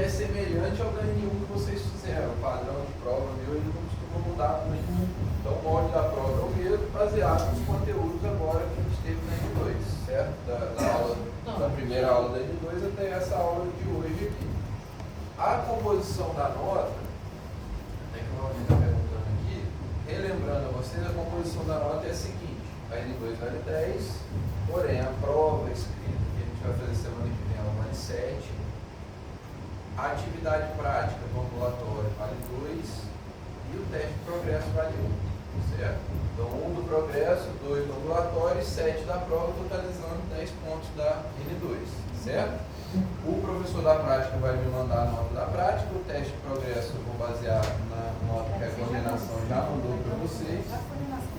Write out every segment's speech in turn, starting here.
é semelhante ao da N1 que vocês fizeram. O padrão de prova meu ele não costuma mudar muito. Então o molde da prova é o mesmo, baseado nos conteúdos agora que a gente teve na N2, certo? Da primeira aula da N2 até essa aula de hoje aqui. A composição da nota, tem que alguém está perguntando aqui, relembrando a vocês, a composição da nota é a seguinte: a N2 vale 10, porém a prova escrita que a gente vai fazer semana que vem ela vale 7, a atividade prática do ambulatório vale 2 e o teste de progresso vale 1, certo? Então 1 do progresso, 2 do ambulatório e 7 da prova, totalizando 10 pontos da N2, certo? O professor da prática vai me mandar a nota da prática, o teste de progresso eu vou basear na nota que a coordenação já mandou para vocês,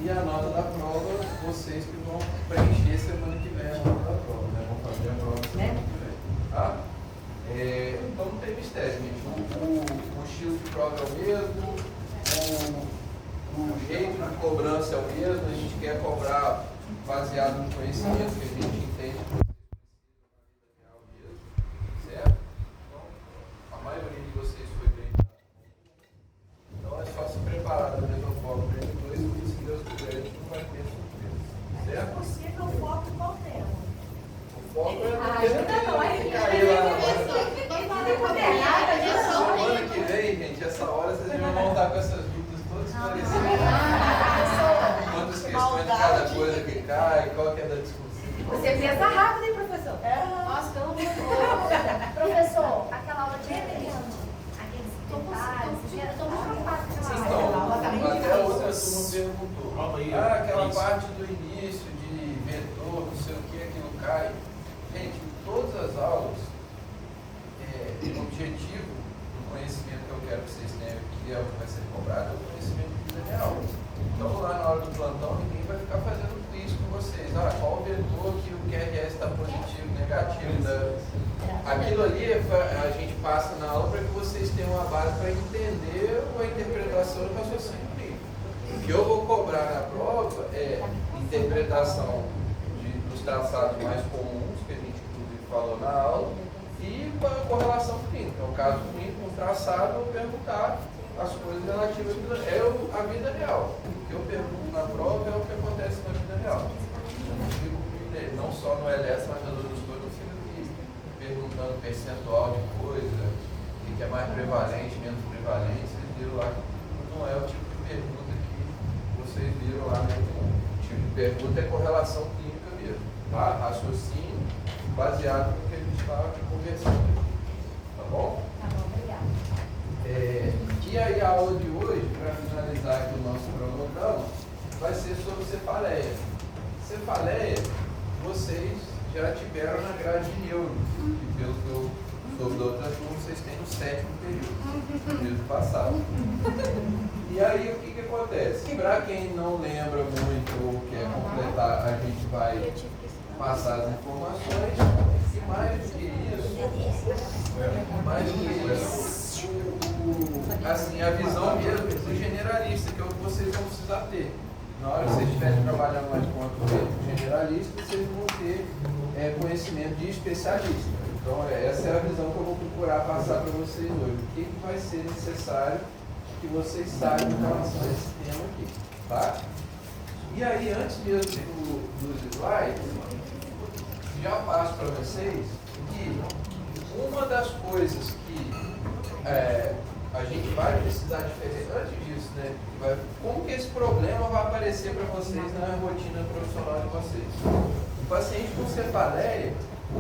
e a nota da prova, vocês que vão preencher semana que vem a nota da prova, né? Vão fazer a prova semana que vem, tá? Então não tem mistério, gente. O estilo de prova é o mesmo, o jeito de cobrança é o mesmo, a gente quer cobrar baseado no conhecimento que a gente entende. Da mesma forma para N2, e se Deus quiser, a gente não vai ter surpresa. Certo? É possível o foco qual tema? O foco é cair lá na semana que vem, gente, essa hora vocês vão estar com essas dúvidas todas esclarecidas. Quantas questões de cada coisa que cai, qual que é da discussão. Você pensa rápido, hein, professor? Nossa, pelo amor de Deus. Professor, aquela aula de aqueles detalhes, eu estou muito preocupada com aquela aula. Então, até a outra turma perguntou. Aquela parte do início de vetor, não sei o que, aquilo cai. Gente, em todas as aulas, o objetivo do conhecimento que eu quero que vocês tenham, que é o que vai ser cobrado, é o conhecimento de vida real. Então, lá na hora do plantão, ninguém vai ficar fazendo quiz com vocês. Qual o vetor que o QRS está positivo, negativo? Aquilo ali a gente passa na aula para que vocês tenham uma base para entender a interpretação do raciocínio clínico. O que eu vou cobrar na prova é interpretação dos traçados mais comuns, que a gente inclusive falou na aula, e a correlação clínica. No caso clínico, um traçado, eu vou perguntar as coisas relativas à vida real. O que eu pergunto na prova é o que acontece na vida real. Eu não fico, não só no LS, mas nas outras coisas, eu fico aqui perguntando percentual de coisa, o que é mais prevalente, menos prevalente. Vocês viram lá que não é o tipo de pergunta que vocês viram lá, né? O tipo de pergunta é correlação clínica mesmo, tá? Raciocínio baseado no que a gente está conversando. Tá bom? Tá bom, obrigada. E aí a aula de hoje, para finalizar aqui o nosso cronograma, vai ser sobre cefaleia. Cefaleia, vocês já tiveram na grade de neuro, e pelo que eu soube da outra turma, vocês têm no 7º período passado. E aí o que acontece? Para quem não lembra muito ou quer completar, a gente vai passar as informações, e mais do que isso, assim, a visão mesmo do generalista, que é o que vocês vão precisar ter. Na hora que vocês estiverem trabalhando mais com o generalista, vocês vão ter conhecimento de especialista. Então, essa é a visão que eu vou procurar passar para vocês hoje. O que vai ser necessário que vocês saibam em relação a esse tema aqui. Tá? E aí, antes mesmo dos slides, já passo para vocês que uma das coisas que a gente vai precisar diferente antes disso, né? Como que esse problema vai aparecer para vocês na rotina profissional de vocês? O paciente com cefaleia,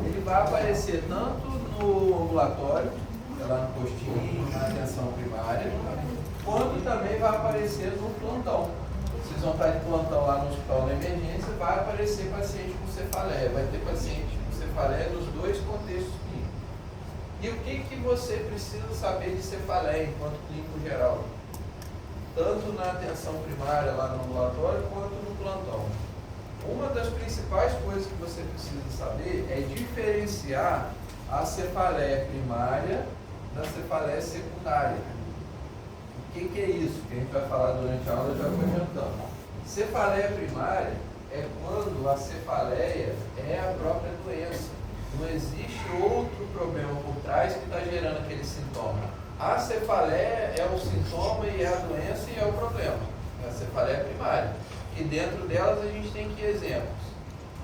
ele vai aparecer tanto no ambulatório, lá no postinho, na atenção primária, quanto também vai aparecer no plantão. Vocês vão estar de plantão lá no hospital na emergência, vai aparecer paciente com cefaleia, vai ter paciente com cefaleia nos dois contextos clínicos. E o que você precisa saber de cefaleia enquanto clínico geral? Tanto na atenção primária, lá no ambulatório, quanto no plantão. Uma das principais coisas que você precisa saber é diferenciar a cefaleia primária da cefaleia secundária. O que é isso que a gente vai falar durante a aula, já vou adiantando. Cefaleia primária é quando a cefaleia é a própria doença. Não existe outro problema por trás que está gerando aquele sintoma. A cefaleia é o sintoma e é a doença e é o problema. A cefaleia é primária. E dentro delas a gente tem que exemplos.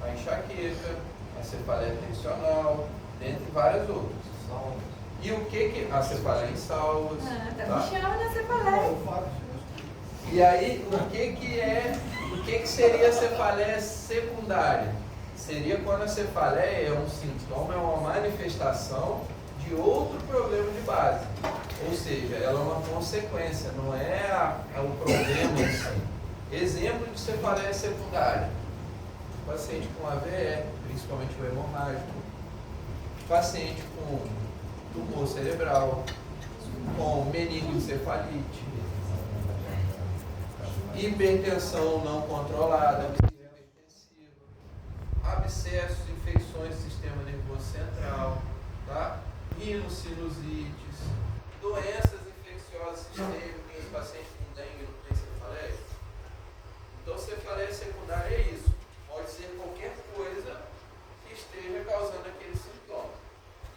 A enxaqueca, a cefaleia tensional, dentre várias outras. E o que a cefaleia em salvas? Tá me chamando da cefaleia. E aí, o que seria a cefaleia secundária? Seria quando a cefaleia é um sintoma, é uma manifestação de outro problema de base. Ou seja, ela é uma consequência, não é o problema em si. Exemplo de cefaleia secundária. Paciente com AVE, principalmente o hemorrágico. Paciente com tumor cerebral, com meningoencefalite, hipertensão não controlada, hipertensiva, abscessos, infecções do sistema nervoso central, tá? Rinossinusites, doenças infecciosas sistêmicas, pacientes com dengue não tem cefaleia. Então, cefaleia secundária é isso. Pode ser qualquer coisa que esteja causando aquele sintoma.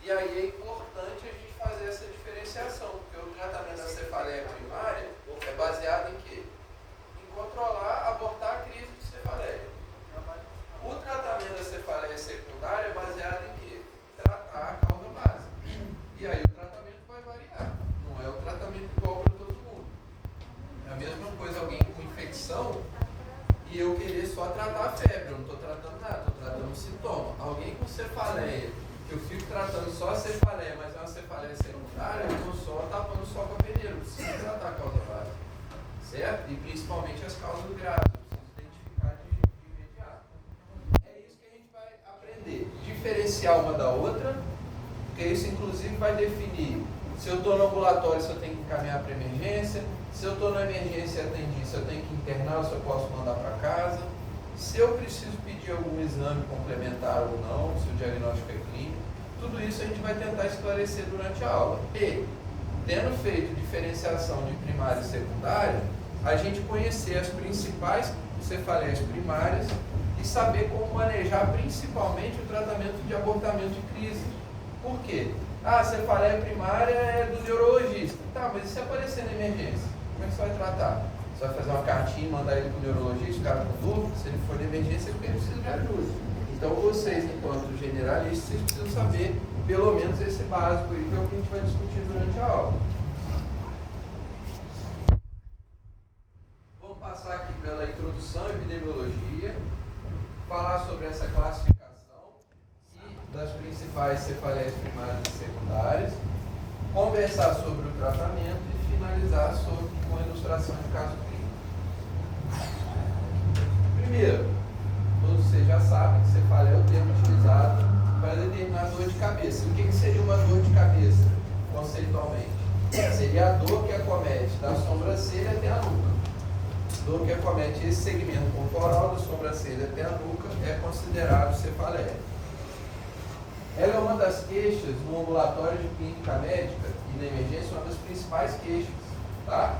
E aí é importante a gente fazer essa diferenciação, porque o tratamento da cefaleia primária é baseado em quê? Em controlar, abortar a crise de cefaleia. O tratamento da cefaleia secundária é baseado em quê? Tratar a causa básica. E aí o tratamento vai variar. Não é o tratamento igual para todo mundo. É a mesma coisa alguém com infecção e eu querer só tratar a febre. Eu não estou tratando nada, estou tratando o sintoma. Alguém com cefaleia, que eu fico tratando só a cefaleia, mas é uma cefaleia secundária, eu estou só tapando só com a peneira. Eu preciso tratar a causa básica. Certo? E principalmente as causas graves. Eu preciso identificar de imediato. É isso que a gente vai aprender. Diferenciar uma da outra, porque isso inclusive vai definir se eu estou no ambulatório, se eu tenho que encaminhar para emergência, se eu estou na emergência e atendi, se eu tenho que internar ou se eu posso mandar para casa, se eu preciso pedir algum exame complementar ou não, se o diagnóstico é clínico. Tudo isso a gente vai tentar esclarecer durante a aula. E, tendo feito diferenciação de primária e secundária, a gente conhecer as principais cefaleias primárias e saber como manejar principalmente o tratamento de abortamento de crise. Por quê? A cefaleia primária é do neurologista. Tá, mas e se aparecer na emergência? Como é que você vai tratar? Você vai fazer uma cartinha e mandar ele para o neurologista, o cara com dúvida? Se ele for na emergência, é porque ele precisa de ajuda. Então vocês, enquanto generalistas, vocês precisam saber pelo menos esse básico aí, que é o que a gente vai discutir durante a aula. Vamos passar aqui pela introdução à epidemiologia, falar sobre essa classificação e das principais cefaleias primárias e secundárias, conversar sobre o tratamento e finalizar com a ilustração de caso clínico. Primeiro, todos vocês já sabem que cefaleia é o termo utilizado para determinar dor de cabeça. O que seria uma dor de cabeça, conceitualmente? Seria a dor que acomete da sobrancelha até a nuca. Dor que acomete esse segmento corporal da sobrancelha até a nuca é considerado cefaleia. Ela é uma das queixas no ambulatório de clínica médica e na emergência, uma das principais queixas, tá?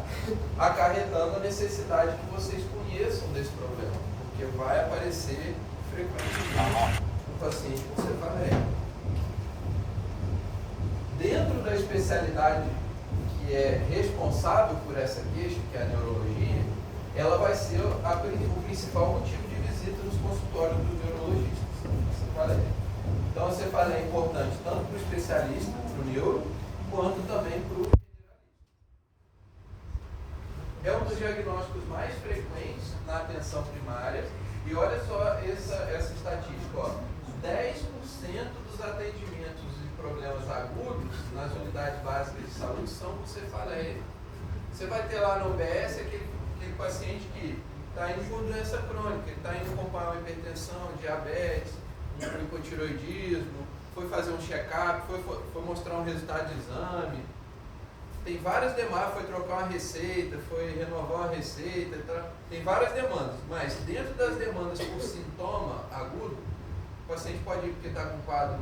Acarretando a necessidade que vocês conheçam desse problema, porque vai aparecer frequentemente no paciente com cefaleia. Dentro da especialidade que é responsável por essa queixa, que é a neurologia, ela vai ser o principal motivo de visita nos consultórios dos neurologistas, a cefaleia. Então, a cefaleia é importante tanto para o especialista, para o neuro, quanto também para o generalista. É um dos diagnósticos mais frequentes na atenção primária. E olha só essa estatística, ó. 10% dos atendimentos de problemas agudos nas unidades básicas de saúde são com cefaleia. Você vai ter lá no UBS aquele paciente que está indo por doença crônica, ele está indo acompanhar uma hipertensão, diabetes, um hipotiroidismo, foi fazer um check-up, foi mostrar um resultado de exame, tem várias demandas, foi trocar uma receita, foi renovar uma receita, tem várias demandas, mas dentro das demandas por sintoma agudo, o paciente pode ir porque está com quadro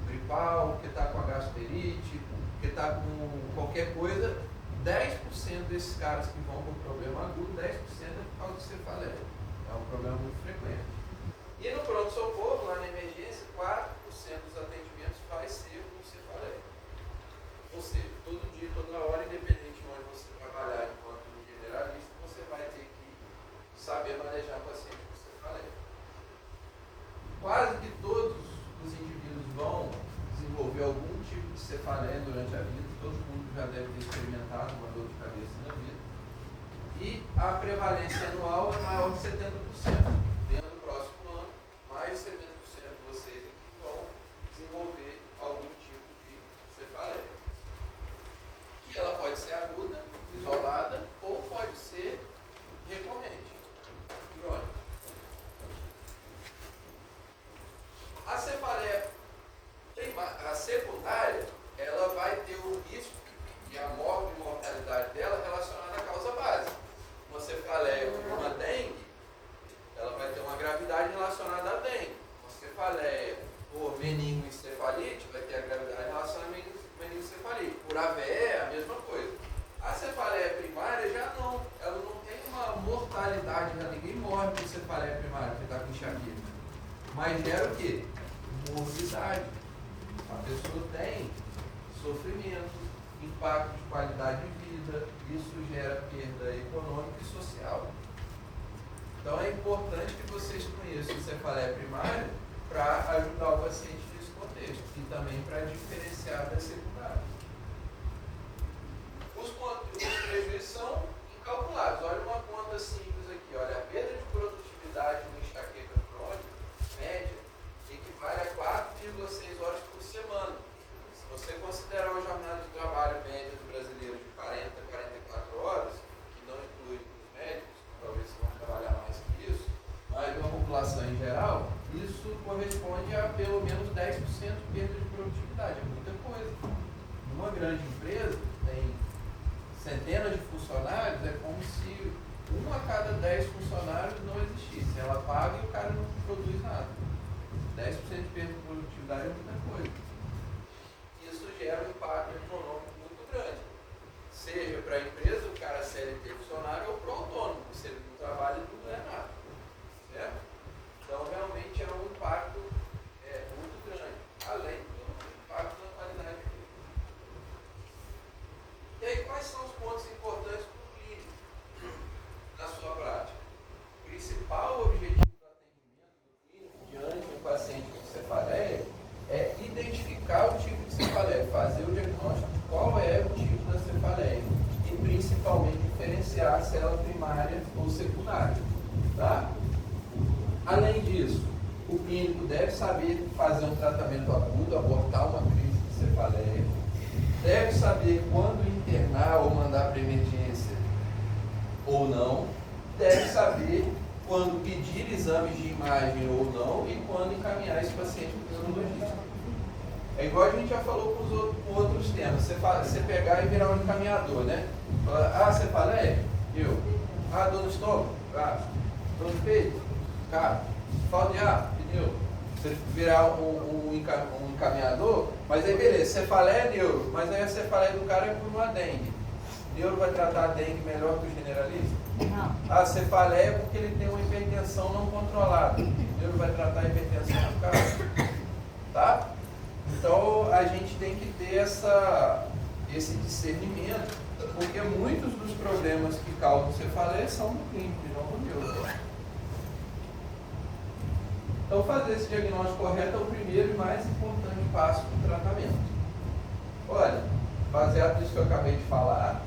gripal, porque está com a gastrite, porque está com qualquer coisa. 10% desses caras que vão com problema agudo, 10% é por causa de cefaleia. É um problema muito frequente. E no pronto-socorro, lá na emergência, 4% dos atendimentos durante a vida, todo mundo já deve ter experimentado uma dor de cabeça na vida. E a prevalência anual é maior que 70%. Dentro do próximo ano, mais de 70% de vocês aqui vão desenvolver algum tipo de cefaleia. Que ela pode ser aguda, isolada, ou pode ser recorrente, crônica. A cefaleia a secundária, ela vai ter o risco e a mortalidade dela relacionada à causa básica. Uma cefaleia como uma dengue, ela vai ter uma gravidade relacionada à dengue. Uma cefaleia por meningoencefalite vai ter a gravidade relacionada à meningoencefalite. Por AVE é a mesma coisa. A cefaleia primária já não, ela não tem uma mortalidade, ninguém morre com cefaleia primária, que está com enxaqueca. Mas gera o quê? Morbidade. A pessoa tem sofrimento, impacto de qualidade de vida, isso gera perda econômica e social. Então é importante que vocês conheçam a cefaleia primária para ajudar o paciente nesse contexto e também para diferenciar das secundárias. Os prejuízos são incalculáveis. Olha uma conta simples aqui. Olha, a perda de produtividade no enxaqueca crônica, média, equivale a 4,6 horas por semana. Se você considerar uma jornada de trabalho média do brasileiro de 40 a 44 horas, que não inclui os médicos, talvez vão trabalhar mais que isso, mas uma população em geral, isso corresponde a pelo menos 10% de perda de produtividade. É muita coisa. Numa grande empresa, tem centenas de funcionários, é como se 1 a cada 10 funcionários não existisse. Ela paga e o cara não produz nada. 10% de perda de produtividade é muita coisa. Isso gera um impacto econômico muito grande. Seja para a empresa, o cara CLT funcionário, ou para o autônomo. Se ele não trabalha, ele não ganha nada. Certo? Então, realmente é um impacto muito grande. Além do impacto na qualidade de vida. E aí, quais são os pontos importantes para o clínico na sua prática? O principal objetivo diante do paciente com cefaleia é identificar o tipo de cefaleia, fazer o diagnóstico de qual é o tipo da cefaleia e principalmente diferenciar se ela é primária ou secundária. Tá? Além disso, o clínico deve saber fazer um tratamento agudo, abortar uma crise de cefaleia, deve saber quando internar ou mandar para emergência ou não, deve saber quando pedir exames de imagem ou não e quando encaminhar esse paciente para o neurologista. É igual a gente já falou com outros temas. Você pegar e virar um encaminhador, né? Fala, cefaleia? Eu. Dor no estômago? Dor no peito? Falta de ar? Pneu. Você virar um encaminhador, mas aí beleza, cefaleia é neuro, mas aí a cefaleia do cara é por uma dengue. O neuro vai tratar a dengue melhor que o generalista? Não. A cefaleia é porque ele tem uma hipertensão não controlada. O neuro vai tratar a hipertensão do cara. Tá? Então a gente tem que ter esse discernimento, porque muitos dos problemas que causam cefaleia são do clínico e não do neuro. Então fazer esse diagnóstico correto é o primeiro e mais importante passo do tratamento. Olha, baseado nisso que eu acabei de falar,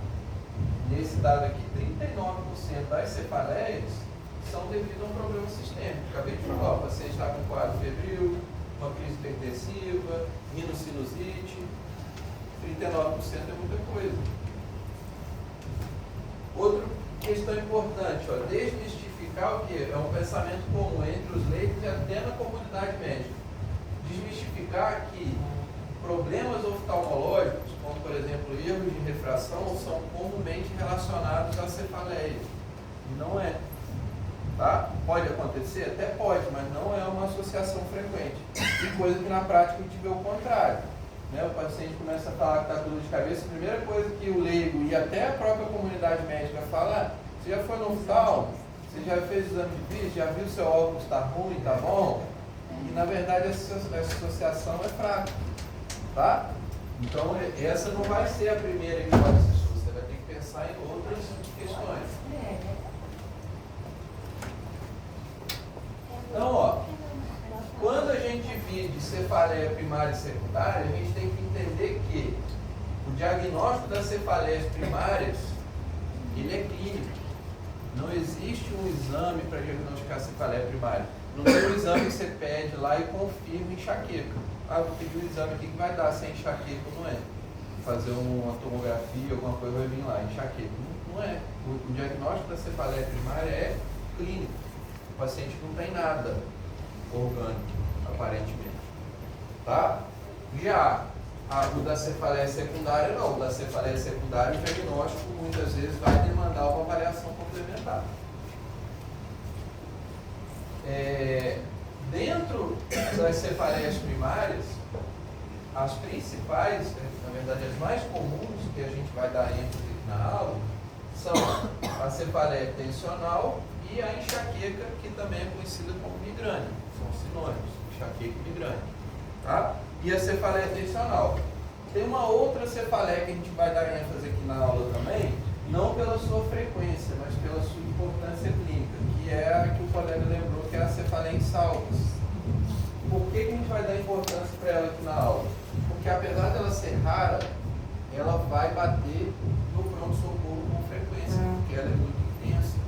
nesse dado aqui, 39% das cefaleias são devido a um problema sistêmico. Acabei de falar, o paciente está com quadro febril, uma crise hipertensiva, rinocinusite, 39% é muita coisa. Outra questão importante, desmistificar o que? É um pensamento comum entre os leigos e até na comunidade médica. Desmistificar que problemas oftalmológicos, como por exemplo erros de refração, são comumente relacionados à cefaleia. E não é. Tá? Pode acontecer? Até pode, mas não é uma associação frequente. E coisa que na prática a gente vê o contrário. Né? O paciente começa a falar que está com dor de cabeça, a primeira coisa que o leigo e até a própria comunidade médica fala, você já foi no oftalmo? Você já fez o exame de vista? Já viu seu óculos está ruim, está bom? E na verdade essa associação é fraca. Tá? Então essa não vai ser a primeira hipótese sua, você vai ter que pensar em outras questões. Então, quando a gente divide cefaleia primária e secundária, a gente tem que entender que diagnóstico das cefaleias primárias, ele é clínico. Não existe um exame para diagnosticar a cefaleia primária. Não tem um exame que você pede lá e confirma enxaqueca. Ah, vou pedir um exame aqui que vai dar se é enxaqueca ou não é. Fazer uma tomografia, alguma coisa vai vir lá, enxaqueca. Não é. O diagnóstico da cefaleia primária é clínico. O paciente não tem nada orgânico, aparentemente. Tá? Já o da cefaleia secundária, não. O da cefaleia secundária, o diagnóstico muitas vezes vai demandar uma avaliação complementar. Dentro das cefaleias primárias, as principais, na verdade as mais comuns que a gente vai dar ênfase na aula, são a cefaleia tensional e a enxaqueca, que também é conhecida como migrânia. São sinônimos, enxaqueca e migrânia. Tá? E a cefaleia tensional. Tem uma outra cefaleia que a gente vai dar ênfase aqui na aula também, não pela sua frequência, mas pela sua importância clínica, que é a que o colega lembrou, que é a cefaleia em salvos. Por que a gente vai dar importância para ela aqui na aula? Porque apesar dela ser rara, ela vai bater no pronto-socorro com frequência, porque ela é muito intensa.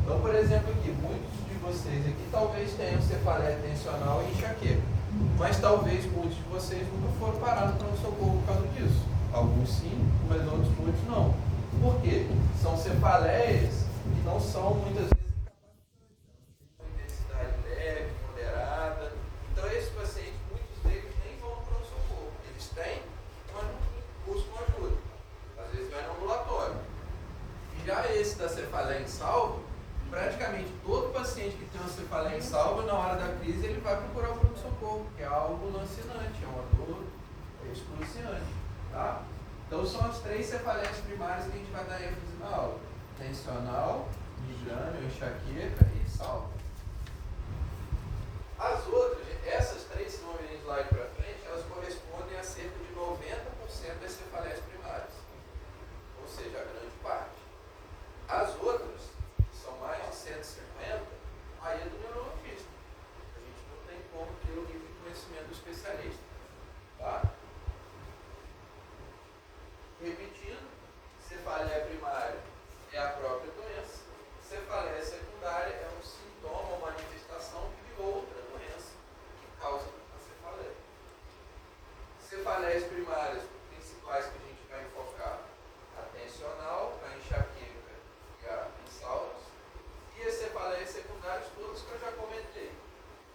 Então, por exemplo, aqui, muitos de vocês aqui talvez tenham cefaleia tensional e enxaqueca, mas talvez muitos de vocês nunca foram parar no pronto-socorro por causa disso. Alguns sim, mas outros muitos não. Por quê? São cefaleias que não são muitas vezes com intensidade leve, moderada. Então, esses pacientes, muitos deles nem vão no pronto-socorro. Eles têm, mas não buscam ajuda. Às vezes vai no ambulatório. E já esse da cefaleia em salvo, praticamente todo paciente que tem uma cefaleia em salvo, na hora da crise, ele vai procurar o pronto-socorro, que é algo lancinante, é uma dor excruciante. Tá? Então, são as 3 cefaleias primárias que a gente vai dar ênfase na aula: tensional, migrânia, enxaqueca e salvo. As outras, essas 3, se não virem slide para frente, elas correspondem a cerca de 90% das cefaleias primárias, ou seja, a grande parte. As outras, que são mais de 150, aí é do neurologista. A gente não tem como ter o nível de conhecimento do especialista. Tá? Repetindo, cefaleia primária é a própria doença, cefaleia secundária é um sintoma ou manifestação de outra doença que causa a cefaleia. Cefaleias primárias principais que a gente vai enfocar: a tensional, a enxaqueca e a insalvos, e as cefaleias secundárias, todas que eu já comentei.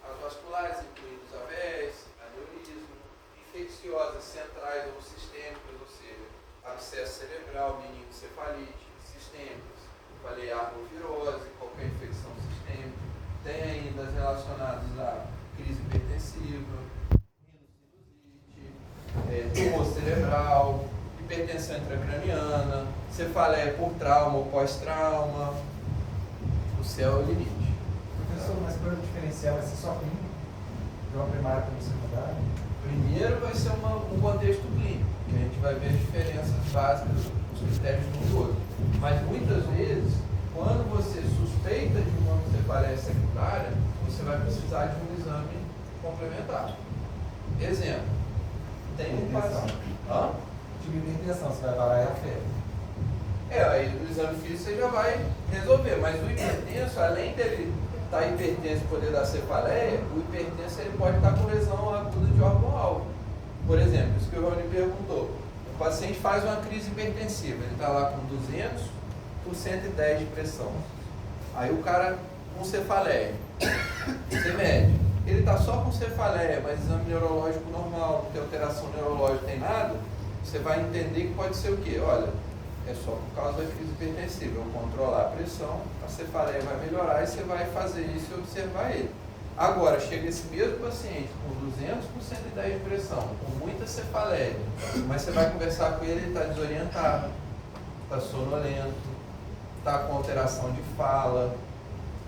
As vasculares, incluindo os AVEs, aneurisma, infecciosas centrais ou sistêmicas, ou seja, abscesso cerebral, meningoencefalite, sistêmicas. Falei arbovirose, qualquer infecção sistêmica. Tem ainda as relacionadas à crise hipertensiva, rinocitite, tumor cerebral, hipertensão intracraniana, cefaleia por trauma ou pós-trauma. O céu é o limite. Professor, mas para diferenciar vai ser só clínico? De uma primária para uma secundária? Primeiro vai ser um contexto clínico, que a gente vai ver as diferenças básicas, os critérios de um do outro. Mas muitas vezes, quando você suspeita de uma cefaleia secundária, você vai precisar de um exame complementar. Exemplo, tem um paciente. Tipo de intenção, você vai avaliar a febre. Aí o exame físico você já vai resolver, mas o hipertenso, além dele estar hipertenso e poder dar cefaleia, o hipertenso ele pode estar com lesão aguda de órgão-alvo. Por exemplo, isso que o Rony perguntou. O paciente faz uma crise hipertensiva, ele está lá com 200 por 110 de pressão. Aí o cara com cefaleia, você mede. Ele está só com cefaleia, mas exame neurológico normal, não tem alteração neurológica, não tem nada, você vai entender que pode ser o quê? Olha, é só por causa da crise hipertensiva. Eu controlar a pressão, a cefaleia vai melhorar e você vai fazer isso e observar ele. Agora, chega esse mesmo paciente com 200 por 110 de pressão, com muita cefaleia, mas você vai conversar com ele, ele está desorientado, está sonolento, está com alteração de fala,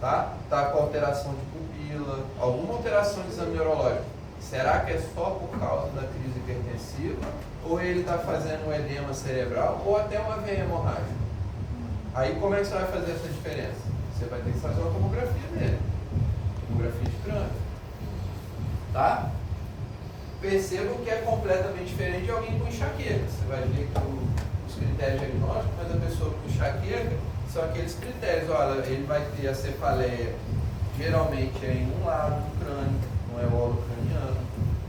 tá com alteração de pupila, alguma alteração de exame neurológico. Será que é só por causa da crise hipertensiva? Ou ele está fazendo um edema cerebral ou até uma veia hemorrágica? Aí como é que você vai fazer essa diferença? Você vai ter que fazer uma tomografia dele. Tomografia de crânio. Tá? percebam que é completamente diferente de alguém com enxaqueca. Você vai ver que os critérios diagnósticos, mas a pessoa com enxaqueca são aqueles critérios. Olha, ele vai ter a cefaleia, geralmente é em um lado do crânio, não é holocraniano,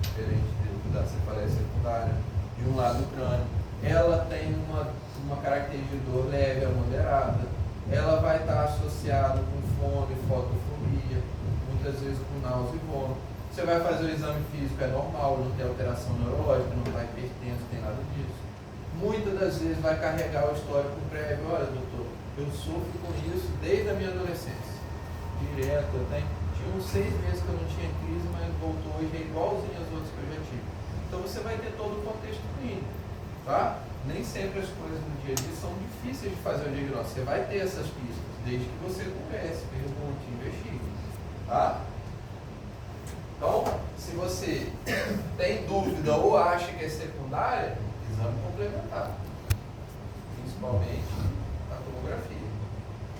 diferente da cefaleia secundária, de um lado do crânio. Ela tem uma característica de dor leve a moderada. Ela vai estar associada com fome, fotofobia, muitas vezes com náusea e vômito. Você vai fazer o exame físico, é normal, não tem alteração neurológica, não está hipertenso, não tem nada disso. Muitas das vezes vai carregar o histórico prévio. Olha, doutor, eu sofro com isso desde a minha adolescência. Direto, tinha uns 6 meses que eu não tinha crise, mas voltou hoje é igualzinho às outras que eu já tive. Então você vai ter todo o contexto clínico, tá? Nem sempre as coisas no dia a dia são difíceis de fazer o diagnóstico. Você vai ter essas pistas, desde que você converse, pergunte, investigue, tá? Então, se você tem dúvida ou acha que é secundária, exame complementar, principalmente a tomografia.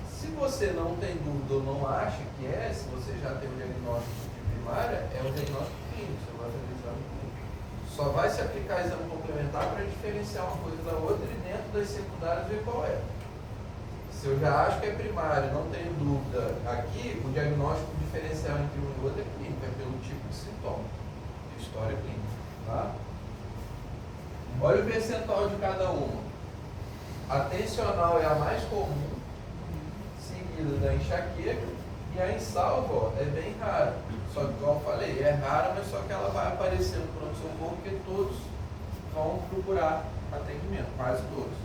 Se você não tem dúvida ou não acha que é, se você já tem o diagnóstico de primária, é o diagnóstico clínico, você vai fazer exame clínico. Só vai se aplicar exame complementar para diferenciar uma coisa da outra e dentro das secundárias ver qual é. Se eu já acho que é primário, não tenho dúvida, aqui o diagnóstico diferencial entre um e outro é clínico, é pelo tipo de sintoma, de história clínica. Tá? Olha o percentual de cada uma. A tensional é a mais comum, seguida da enxaqueca, e a insalva, ó, é bem rara. Só que, igual eu falei, é rara, mas só que ela vai aparecer no pronto-socorro porque todos vão procurar atendimento, quase todos.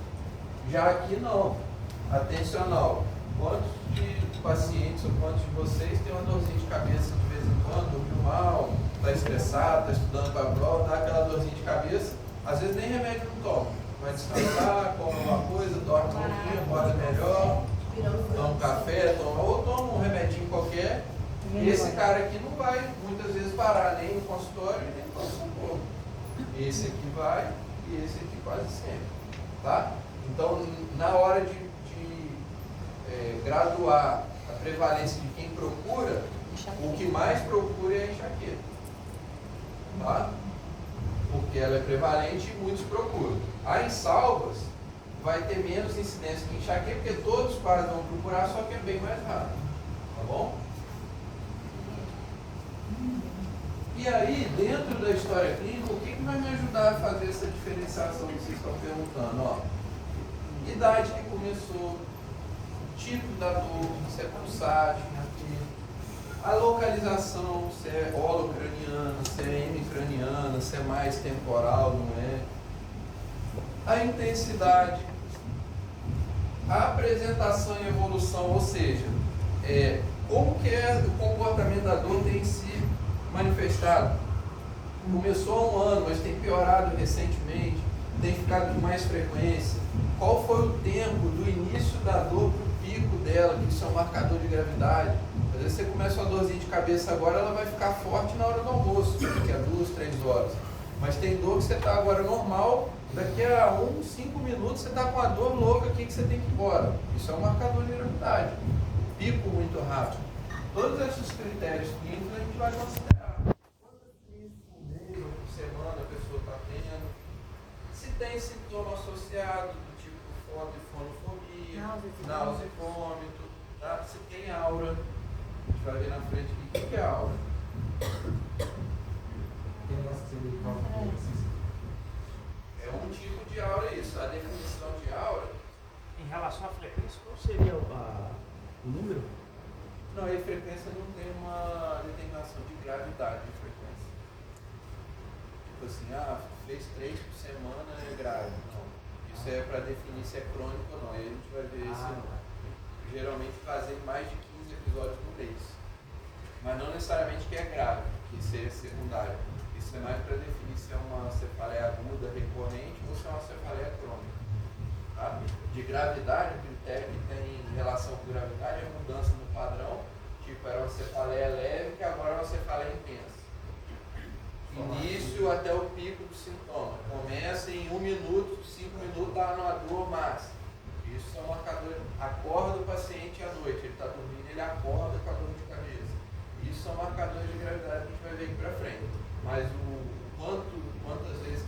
Já aqui não. A tensional, quantos de pacientes ou quantos de vocês têm uma dorzinha de cabeça de vez em quando, dormiu mal, está estressado, está estudando para a prova, dá aquela dorzinha de cabeça, às vezes nem remédio não toma. Vai descansar, come uma coisa, dorme um pouquinho, acorda melhor, toma um café, ou toma um remedinho qualquer. E esse cara aqui não vai muitas vezes parar nem no consultório nem no pronto-socorro. Esse aqui vai e esse aqui quase sempre. Tá? Então, na hora de graduar a prevalência de quem procura, o que mais procura é a enxaqueca. Tá? Porque ela é prevalente e muitos procuram. A insalvas vai ter menos incidência que enxaqueca, porque todos quase vão procurar, só que é bem mais raro. Tá bom? E aí, dentro da história clínica, o que vai me ajudar a fazer essa diferenciação que vocês estão perguntando? Ó, idade que começou, tipo da dor, se é pulsátil, a localização, se é holocraniana, se é hemicraniana, se é mais temporal, não é? A intensidade, a apresentação e evolução, ou seja, como que o comportamento da dor tem se manifestado. Começou há um ano, mas tem piorado recentemente, tem ficado com mais frequência. Qual foi o tempo do início da dor para o pico dela, que isso é um marcador de gravidade? Às vezes você começa uma dorzinha de cabeça agora, ela vai ficar forte na hora do almoço, daqui a 2, 3 horas. Mas tem dor que você está agora normal, daqui a 5 minutos você está com a dor louca aqui que você tem que ir embora. Isso é um marcador de gravidade. Pico muito rápido. Todos esses critérios clínicos a gente vai considerar. Quantas crises por mês ou por semana a pessoa está tendo? Se tem sintoma associado do tipo foto e fonofobia, náusea e vômito, tá? Se tem aura, a gente vai ver na frente aqui. O que é aura? É um tipo de aura isso. A definição de aura. Em relação à frequência, qual seria o número? Não, a frequência não tem uma determinação de gravidade de frequência. Tipo assim, fez 3 por semana é grave. Não. Isso é para definir se é crônico ou não. Aí a gente vai ver geralmente fazer mais de 15 episódios por mês. Mas não necessariamente que é grave, que seria secundário. Isso é mais para definir se é uma cefaleia aguda recorrente ou se é uma cefaleia crônica. Tá? De gravidade, o critério que tem relação com gravidade é a mudança no padrão. Tipo, era uma cefaleia leve que agora é uma cefaleia intensa. Início até o pico do sintoma. Começa em 1 minuto, 5 minutos, está numa dor máxima. Isso são marcadores. Acorda o paciente à noite, ele está dormindo, ele acorda com a dor de cabeça. Isso são marcadores de gravidade que a gente vai ver aqui para frente. Mas o quanto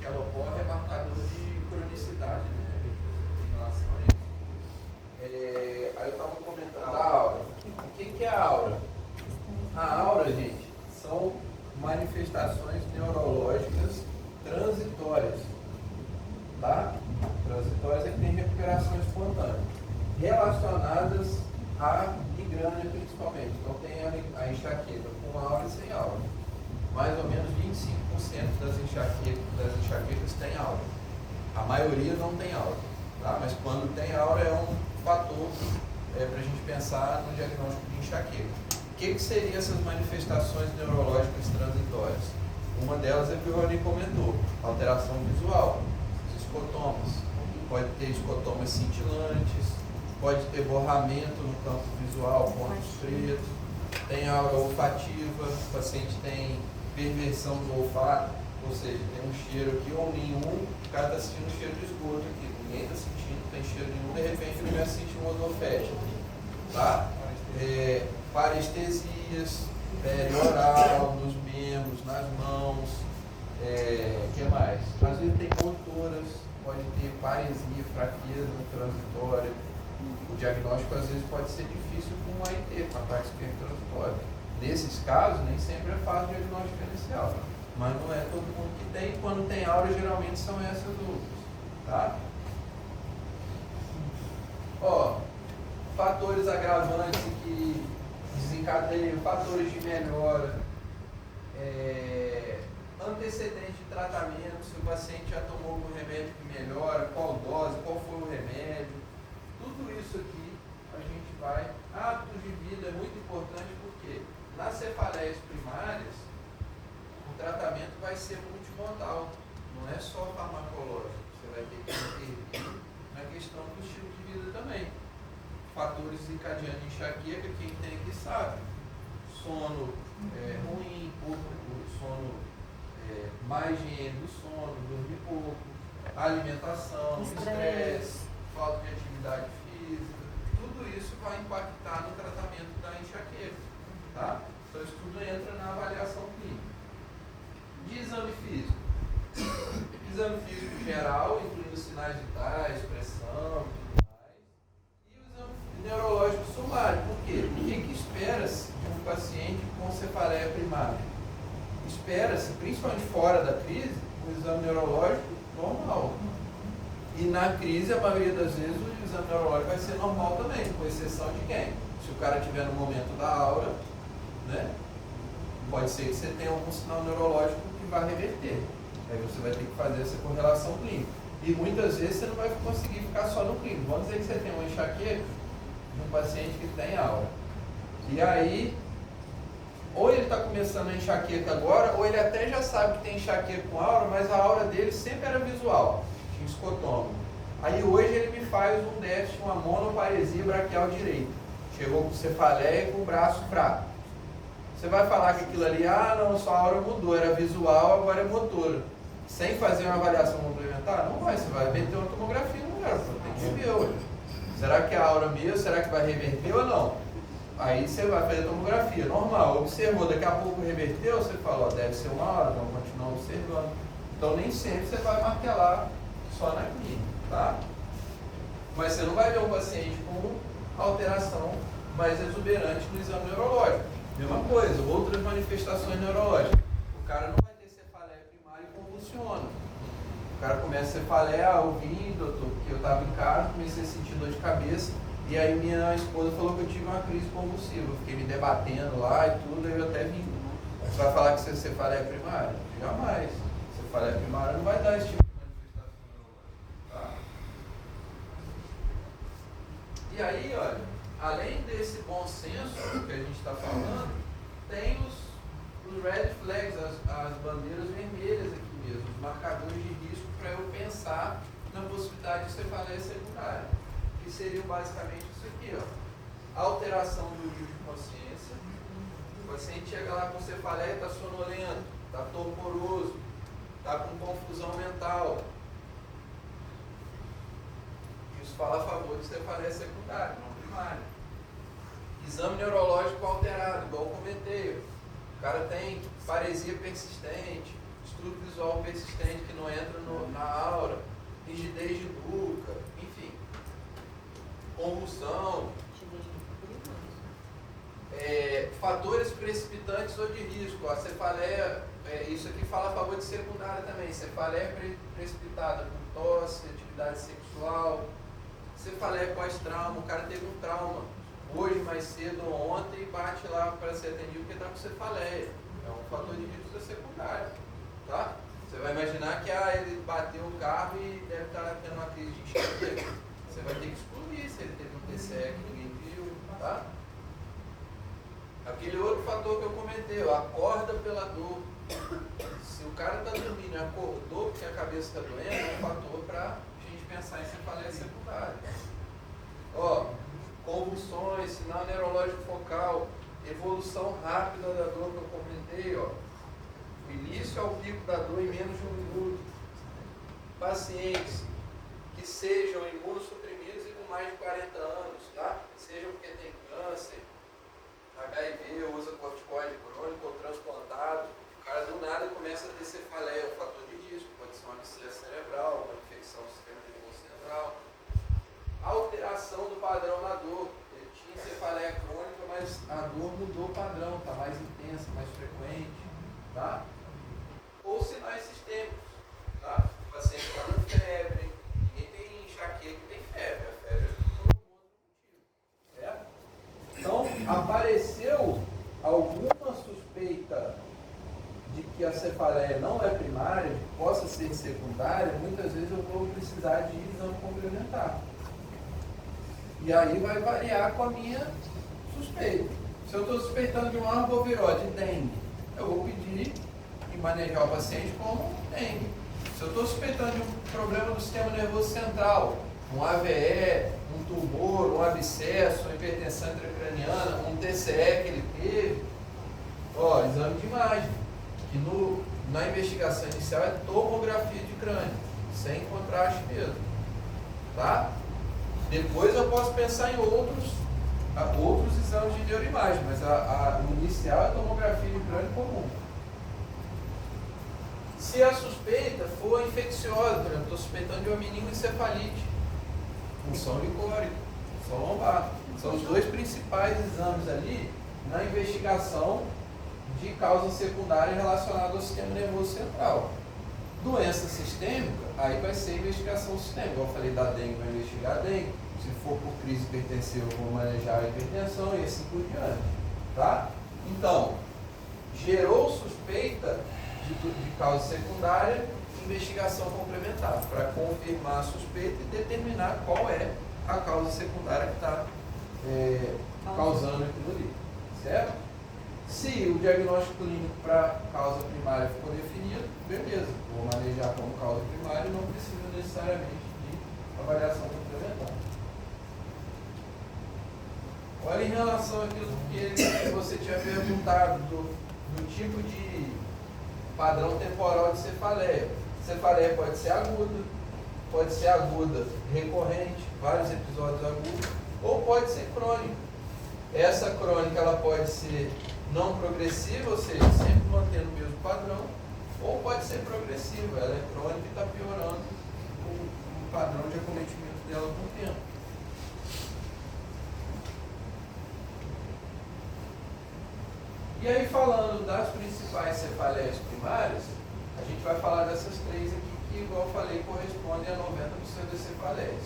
ela ocorre é marcador de cronicidade, né? Em relação a isso. Aí eu estava comentando a aura. O que é a aura? A aura, gente, são manifestações neurológicas transitórias. Tá? Transitórias é que tem recuperação espontânea. Relacionadas à migrânia, principalmente. Então tem a enxaqueca com aura e sem aura. Mais ou menos 25% das enxaquecas tem aura. A maioria não tem aura. Tá? Mas quando tem aura é um fator para a gente pensar no diagnóstico de enxaqueca. O que seriam essas manifestações neurológicas transitórias? Uma delas é que o Rony comentou, alteração visual, escotomas. Pode ter escotomas cintilantes, pode ter borramento no campo visual, pontos pretos, tem aura olfativa, o paciente tem perversão do olfato, ou seja, tem um cheiro aqui ou nenhum, o cara está sentindo cheiro de esgoto aqui, ninguém está sentindo, não tem cheiro nenhum, de repente ele vai sentir um odor fétido, tá? Parestesias, pele oral, nos membros, nas mãos, que mais? Às vezes tem motoras, pode ter paresia, fraqueza transitória. O diagnóstico às vezes pode ser difícil com um AIT, com ataque isquêmico transitório. Nesses casos, nem sempre é fácil o diagnóstico inicial, mas não é todo mundo que tem. Quando tem aura, geralmente são essas dúvidas. Tá? Fatores agravantes que desencadeiam, fatores de melhora, antecedente de tratamento, se o paciente já tomou algum remédio que melhora, qual dose, qual foi o remédio, tudo isso aqui a gente vai. Hábitos de vida é muito importante porque nas cefaleias primárias o tratamento vai ser multimodal, não é só farmacológico, você vai ter que intervir na questão do estilo de vida também. Fatores desencadeando enxaqueca, quem tem que sabe. Sono ruim, sono, má higiene do sono, dormir pouco, alimentação, estresse, falta de atividade física, tudo isso vai impactar no tratamento da enxaqueca. Tá? Então isso tudo entra na avaliação clínica. De exame físico. Exame físico geral, incluindo sinais vitais, pressão, neurológico sumário. Por quê? O que espera-se de um paciente com cefaleia primária? Espera-se, principalmente fora da crise, um exame neurológico normal. E na crise, a maioria das vezes, o exame neurológico vai ser normal também, com exceção de quem? Se o cara estiver no momento da aura, né? Pode ser que você tenha algum sinal neurológico que vai reverter. Aí você vai ter que fazer essa correlação clínica. E muitas vezes você não vai conseguir ficar só no clínico. Vamos dizer que você tem uma enxaqueca de um paciente que tem aura. E aí, ou ele está começando a enxaqueca agora, ou ele até já sabe que tem enxaqueca com aura, mas a aura dele sempre era visual, tinha escotoma. Aí hoje ele me faz um déficit, uma monoparesia braquial direita. Chegou com cefaleia e com o braço fraco. Você vai falar que aquilo ali, não, sua aura mudou, era visual, agora é motora. Sem fazer uma avaliação complementar? Não vai, você vai meter uma tomografia no lugar, tem que ver hoje. Será que é a aura mesmo? Será que vai reverter ou não? Aí você vai fazer a tomografia, normal, observou, daqui a pouco reverteu, você fala, deve ser uma aura, vamos continuar observando. Então nem sempre você vai martelar só na clínica, tá? Mas você não vai ver um paciente com alteração mais exuberante no exame neurológico. Mesma coisa, outras manifestações neurológicas. O cara não vai ter cefaleia primária e convulsiona. O cara começa a cefaleia, eu vim, doutor, porque eu estava em casa, comecei a sentir dor de cabeça, e aí minha esposa falou que eu tive uma crise convulsiva. Eu fiquei me debatendo lá e tudo, aí eu até vim. Você vai falar que você cefaleia primária? Jamais. Cefaleia primária não vai dar esse tipo de manifestação neurológica. Tá? E aí, olha, além desse bom senso que a gente está falando, tem os red flags, as bandeiras vermelhas aqui mesmo, os marcadores de risco para eu pensar na possibilidade de cefaleia secundária, que seriam basicamente isso aqui, ó. Alteração do nível de consciência, o paciente chega lá com cefaleia, está sonolento, está torporoso, está com confusão mental. Isso fala a favor de cefaleia secundária, não primária. Exame neurológico alterado, igual eu comentei. O cara tem paresia persistente, distúrbio visual persistente que não entra na aura, rigidez de nuca, enfim, convulsão, fatores precipitantes ou de risco. A cefaleia, isso aqui fala a favor de secundária também, cefaleia precipitada por tosse, atividade sexual, cefaleia pós-trauma, o cara teve um trauma hoje, mais cedo ou ontem, e bate lá para ser atendido porque está com cefaleia. É um fator de risco da secundária, tá? Você vai imaginar que ele bateu o carro e deve estar tendo uma crise de enxaqueca. Você vai ter que excluir se ele teve um TCE que ninguém viu, tá? Aquele outro fator que eu comentei, acorda pela dor. Se o cara está dormindo e acordou porque a cabeça está doendo, é um fator para a gente pensar em cefaleia secundária. Convulsões, sinal neurológico focal, evolução rápida da dor que eu comentei, o início ao pico da dor em menos de 1 minuto. Pacientes que sejam imunossuprimidos e com mais de 40 anos, tá? Sejam porque tem câncer, HIV, usa corticoide crônico ou transplantado, o cara do nada começa a ter cefaleia, é um fator de risco, pode ser uma abscesso cerebral, uma infecção do sistema nervoso central. Alteração do padrão na dor. Ele tinha cefaleia crônica, mas a dor mudou o padrão, está mais intensa, mais frequente, tá? Ou sinais sistêmicos, tá? O paciente está com febre, ninguém tem enxaqueca que tem febre, a febre é por algum outro motivo, certo? Então, apareceu alguma suspeita de que a cefaleia não é primária, que possa ser secundária, muitas vezes eu vou precisar de exame complementar. E aí vai variar com a minha suspeita. Se eu estou suspeitando de uma arbovirose, de dengue, eu vou pedir e manejar o paciente como dengue. Se eu estou suspeitando de um problema do sistema nervoso central, um AVE, um tumor, um abscesso, uma hipertensão intracraniana, um TCE que ele teve, exame de imagem, que na investigação inicial é tomografia de crânio, sem contraste mesmo, tá? Depois eu posso pensar em outros exames de neuroimagem, mas o inicial é a tomografia de crânio comum. Se a suspeita for infecciosa, por exemplo, estou suspeitando de uma meningoencefalite, função licórica, função lombar. São os dois principais exames ali na investigação de causa secundária relacionada ao sistema nervoso central. Doença sistêmica, aí vai ser investigação sistêmica. Como eu falei da dengue, vai investigar a dengue. Se for por crise hipertensiva, eu vou manejar a hipertensão e assim por diante. Tá? Então, gerou suspeita de causa secundária, investigação complementar, para confirmar a suspeita e determinar qual é a causa secundária que está causando aquilo ali. Certo? Se o diagnóstico clínico para causa primária ficou definido, beleza, vou manejar como causa primária e não precisa necessariamente de avaliação complementar. Olha em relação àquilo que você tinha perguntado, do tipo de padrão temporal de cefaleia. Cefaleia pode ser aguda recorrente, vários episódios agudos, ou pode ser crônica. Essa crônica ela pode ser não progressiva, ou seja, sempre mantendo o mesmo padrão, ou pode ser progressiva, ela é crônica e está piorando o padrão de acometimento dela com o tempo. E aí, falando das principais cefaleias primárias, a gente vai falar dessas três aqui, que, igual eu falei, correspondem a 90% das cefaleias: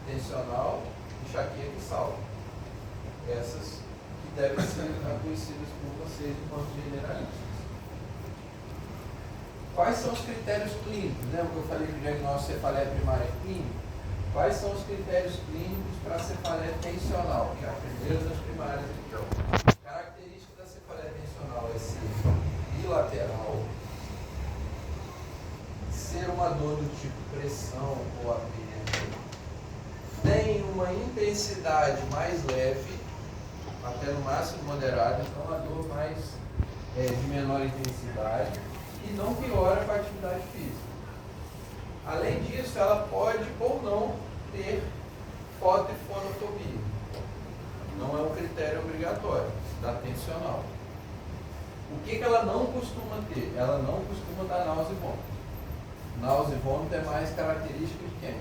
tensional, enxaqueca e salvo. Essas que devem ser conhecidas por vocês enquanto generalistas. Quais são os critérios clínicos? Lembra que eu falei que o diagnóstico de cefaleia primária é clínico? Quais são os critérios clínicos para a cefaleia tensional, que é a primeira das primárias aqui, ó. Característica da cefaleia tensional é ser bilateral, ser uma dor do tipo pressão ou aperto, tem uma intensidade mais leve, até no máximo moderada, então uma dor mais de menor intensidade e não piora com a atividade física. Além disso, ela pode ou não ter foto e fonotopia. Não é um critério obrigatório da tensional. O que ela não costuma ter? Ela não costuma dar náusea e vômito. Náusea e vômito é mais característica de quem?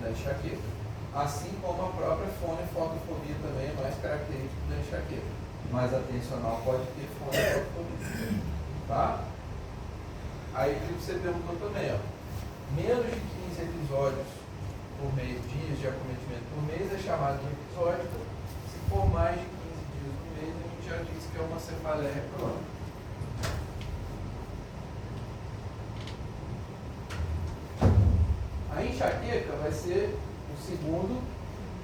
Da enxaqueca. Assim como a própria fonefotofobia também é mais característica da enxaqueca. Mas a tensional pode ter fonefotofobia. Tá? Aí o que você perguntou também, ó. Menos de 15 episódios por mês, dias de acometimento por mês é chamado de episódico. Se for mais de 15 dias por mês, a gente já disse que é uma cefaleia crônica. A enxaqueca vai ser o segundo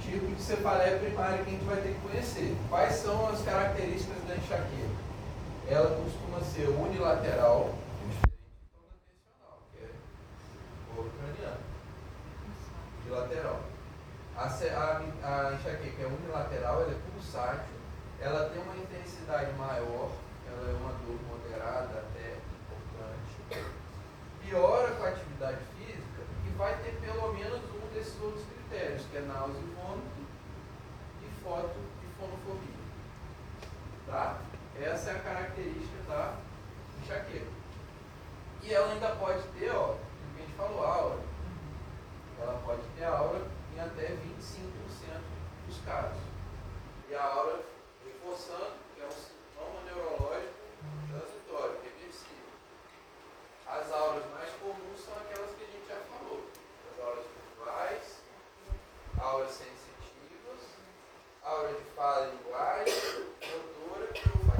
tipo de cefaleia primária que a gente vai ter que conhecer. Quais são as características da enxaqueca? Ela costuma ser unilateral, diferente da tensional, que é o ovo craniano. Bilateral. A enxaqueca é unilateral, ela é pulsátil, ela tem uma intensidade maior, ela é uma dor moderada até importante. Piora com a atividade física e vai ter pelo menos um desses outros critérios, que é náusea e vômito e fonofobia. Tá? Essa é a característica da enxaqueca. E ela ainda pode ter, ó, o que a gente falou, aura. Ela pode ter aura em até 25% dos casos. E a aura, reforçando, é um sintoma neurológico transitório, reversível. As auras mais comuns são aquelas que a gente já falou. As auras visuais, auras sensitivas, aura de fala e linguagem, motora e olfativa.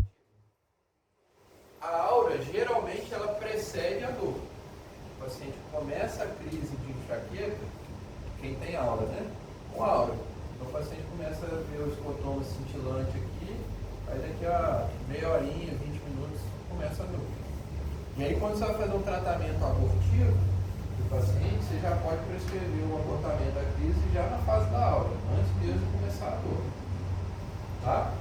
A aura, geralmente, ela precede a dor. O paciente começa a crise de enxaqueca, quem tem aura, né? Com aura. Então o paciente começa a ver o escotoma cintilante aqui, aí daqui a meia horinha, 20 minutos, começa a dor. E aí quando você vai fazer um tratamento abortivo do paciente, você já pode prescrever o abortamento da crise já na fase da aura, antes mesmo de começar a dor. Tá?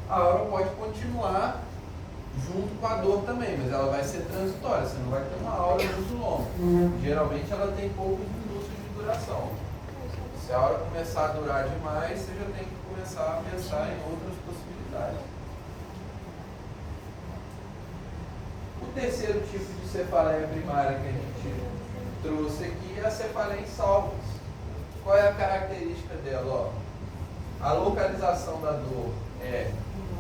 A aura pode continuar junto com a dor também, mas ela vai ser transitória, você não vai ter uma aura muito longa. Geralmente ela tem poucos minutos de duração. Se a aura começar a durar demais, você já tem que começar a pensar em outras possibilidades. O terceiro tipo de cefaleia primária que a gente trouxe aqui é a cefaleia em salvos. Qual é a característica dela? Ó, a localização da dor é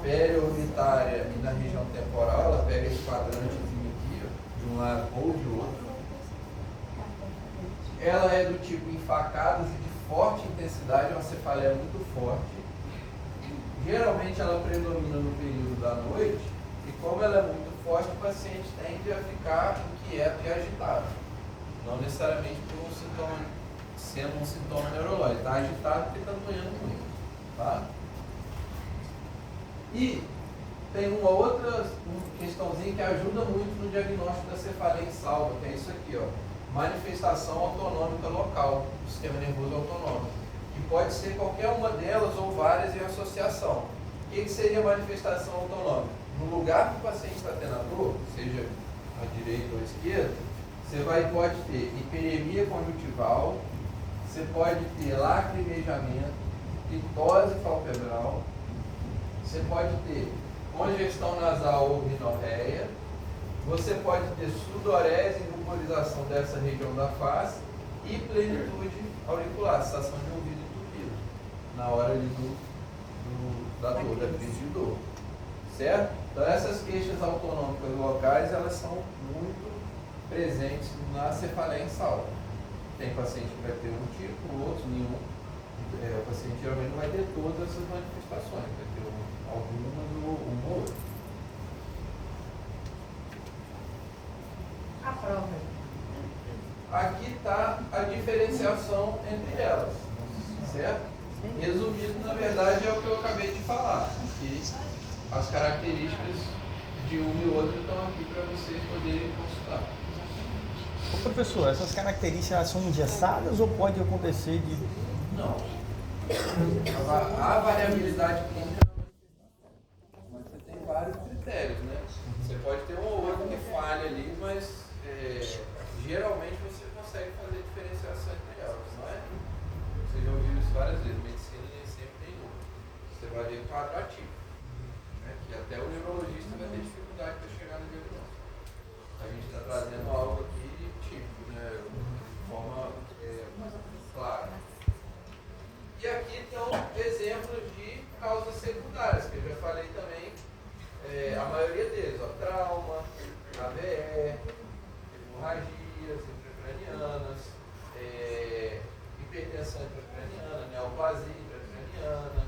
periorbitária e na região temporal, ela pega esse quadrantezinho aqui, ó, de um lado ou de outro. Ela é do tipo em facadas e de forte intensidade, é uma cefaleia muito forte. Geralmente ela predomina no período da noite, e como ela é muito forte, o paciente tende a ficar inquieto e agitado. Não necessariamente por um sintoma, sendo um sintoma neurológico, está agitado porque está doendo muito. Tá? E tem uma outra questãozinha que ajuda muito no diagnóstico da cefaleia em salvo, que é isso aqui, ó, manifestação autonômica local do sistema nervoso autonômico, que pode ser qualquer uma delas ou várias em associação. O que seria manifestação autonômica? No lugar que o paciente está tendo a dor, seja à direita ou à esquerda, você pode ter hiperemia conjuntival, você pode ter lacrimejamento, litose palpebral, você pode ter congestão nasal ou rinorreia, você pode ter sudorese e ruborização dessa região da face e plenitude auricular, sensação de ouvido entupido, na hora ali da dor, da crise de dor. Certo? Então essas queixas autonômicas locais, elas são muito presentes na cefaleia em salvo. Tem paciente que vai ter um tipo, outros nenhum. O paciente geralmente não vai ter todas essas manifestações, vai ter algumas ou uma ou outra. A prova. Aqui está a diferenciação entre elas, certo? Resumido, na verdade, é o que eu acabei de falar, que as características de uma e outra estão aqui para vocês poderem consultar. Ô, professor, essas características são engessadas ou pode acontecer de... Não. A variabilidade clínica não é, mas você tem vários critérios, né? Você pode ter um ou outro que falha ali, mas geralmente você consegue fazer diferenciação entre elas, não é? Você já ouviu isso várias vezes, medicina nem sempre tem número. Você vai ver quadro ativo, né? Que até o neurologista vai hipertensão intracraniana, neoplasia intracraniana,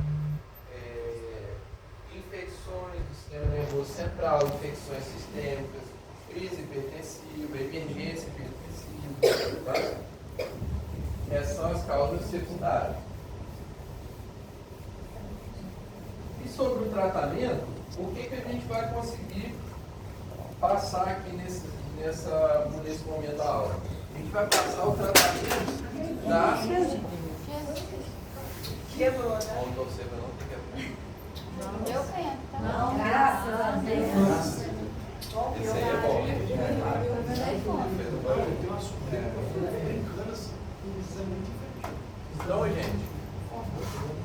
infecções do sistema nervoso central, infecções sistêmicas, crise hipertensiva, emergência hipertensiva, tá? Essas são as causas secundárias. E sobre o tratamento, o que a gente vai conseguir passar aqui nesse momento da aula? A gente vai passar o tratamento da... Quebrou, né? Vamos torcer para não ter quebrado. Não deu pena, tá? Não, graças a Deus. Esse aí é bom. Então, gente,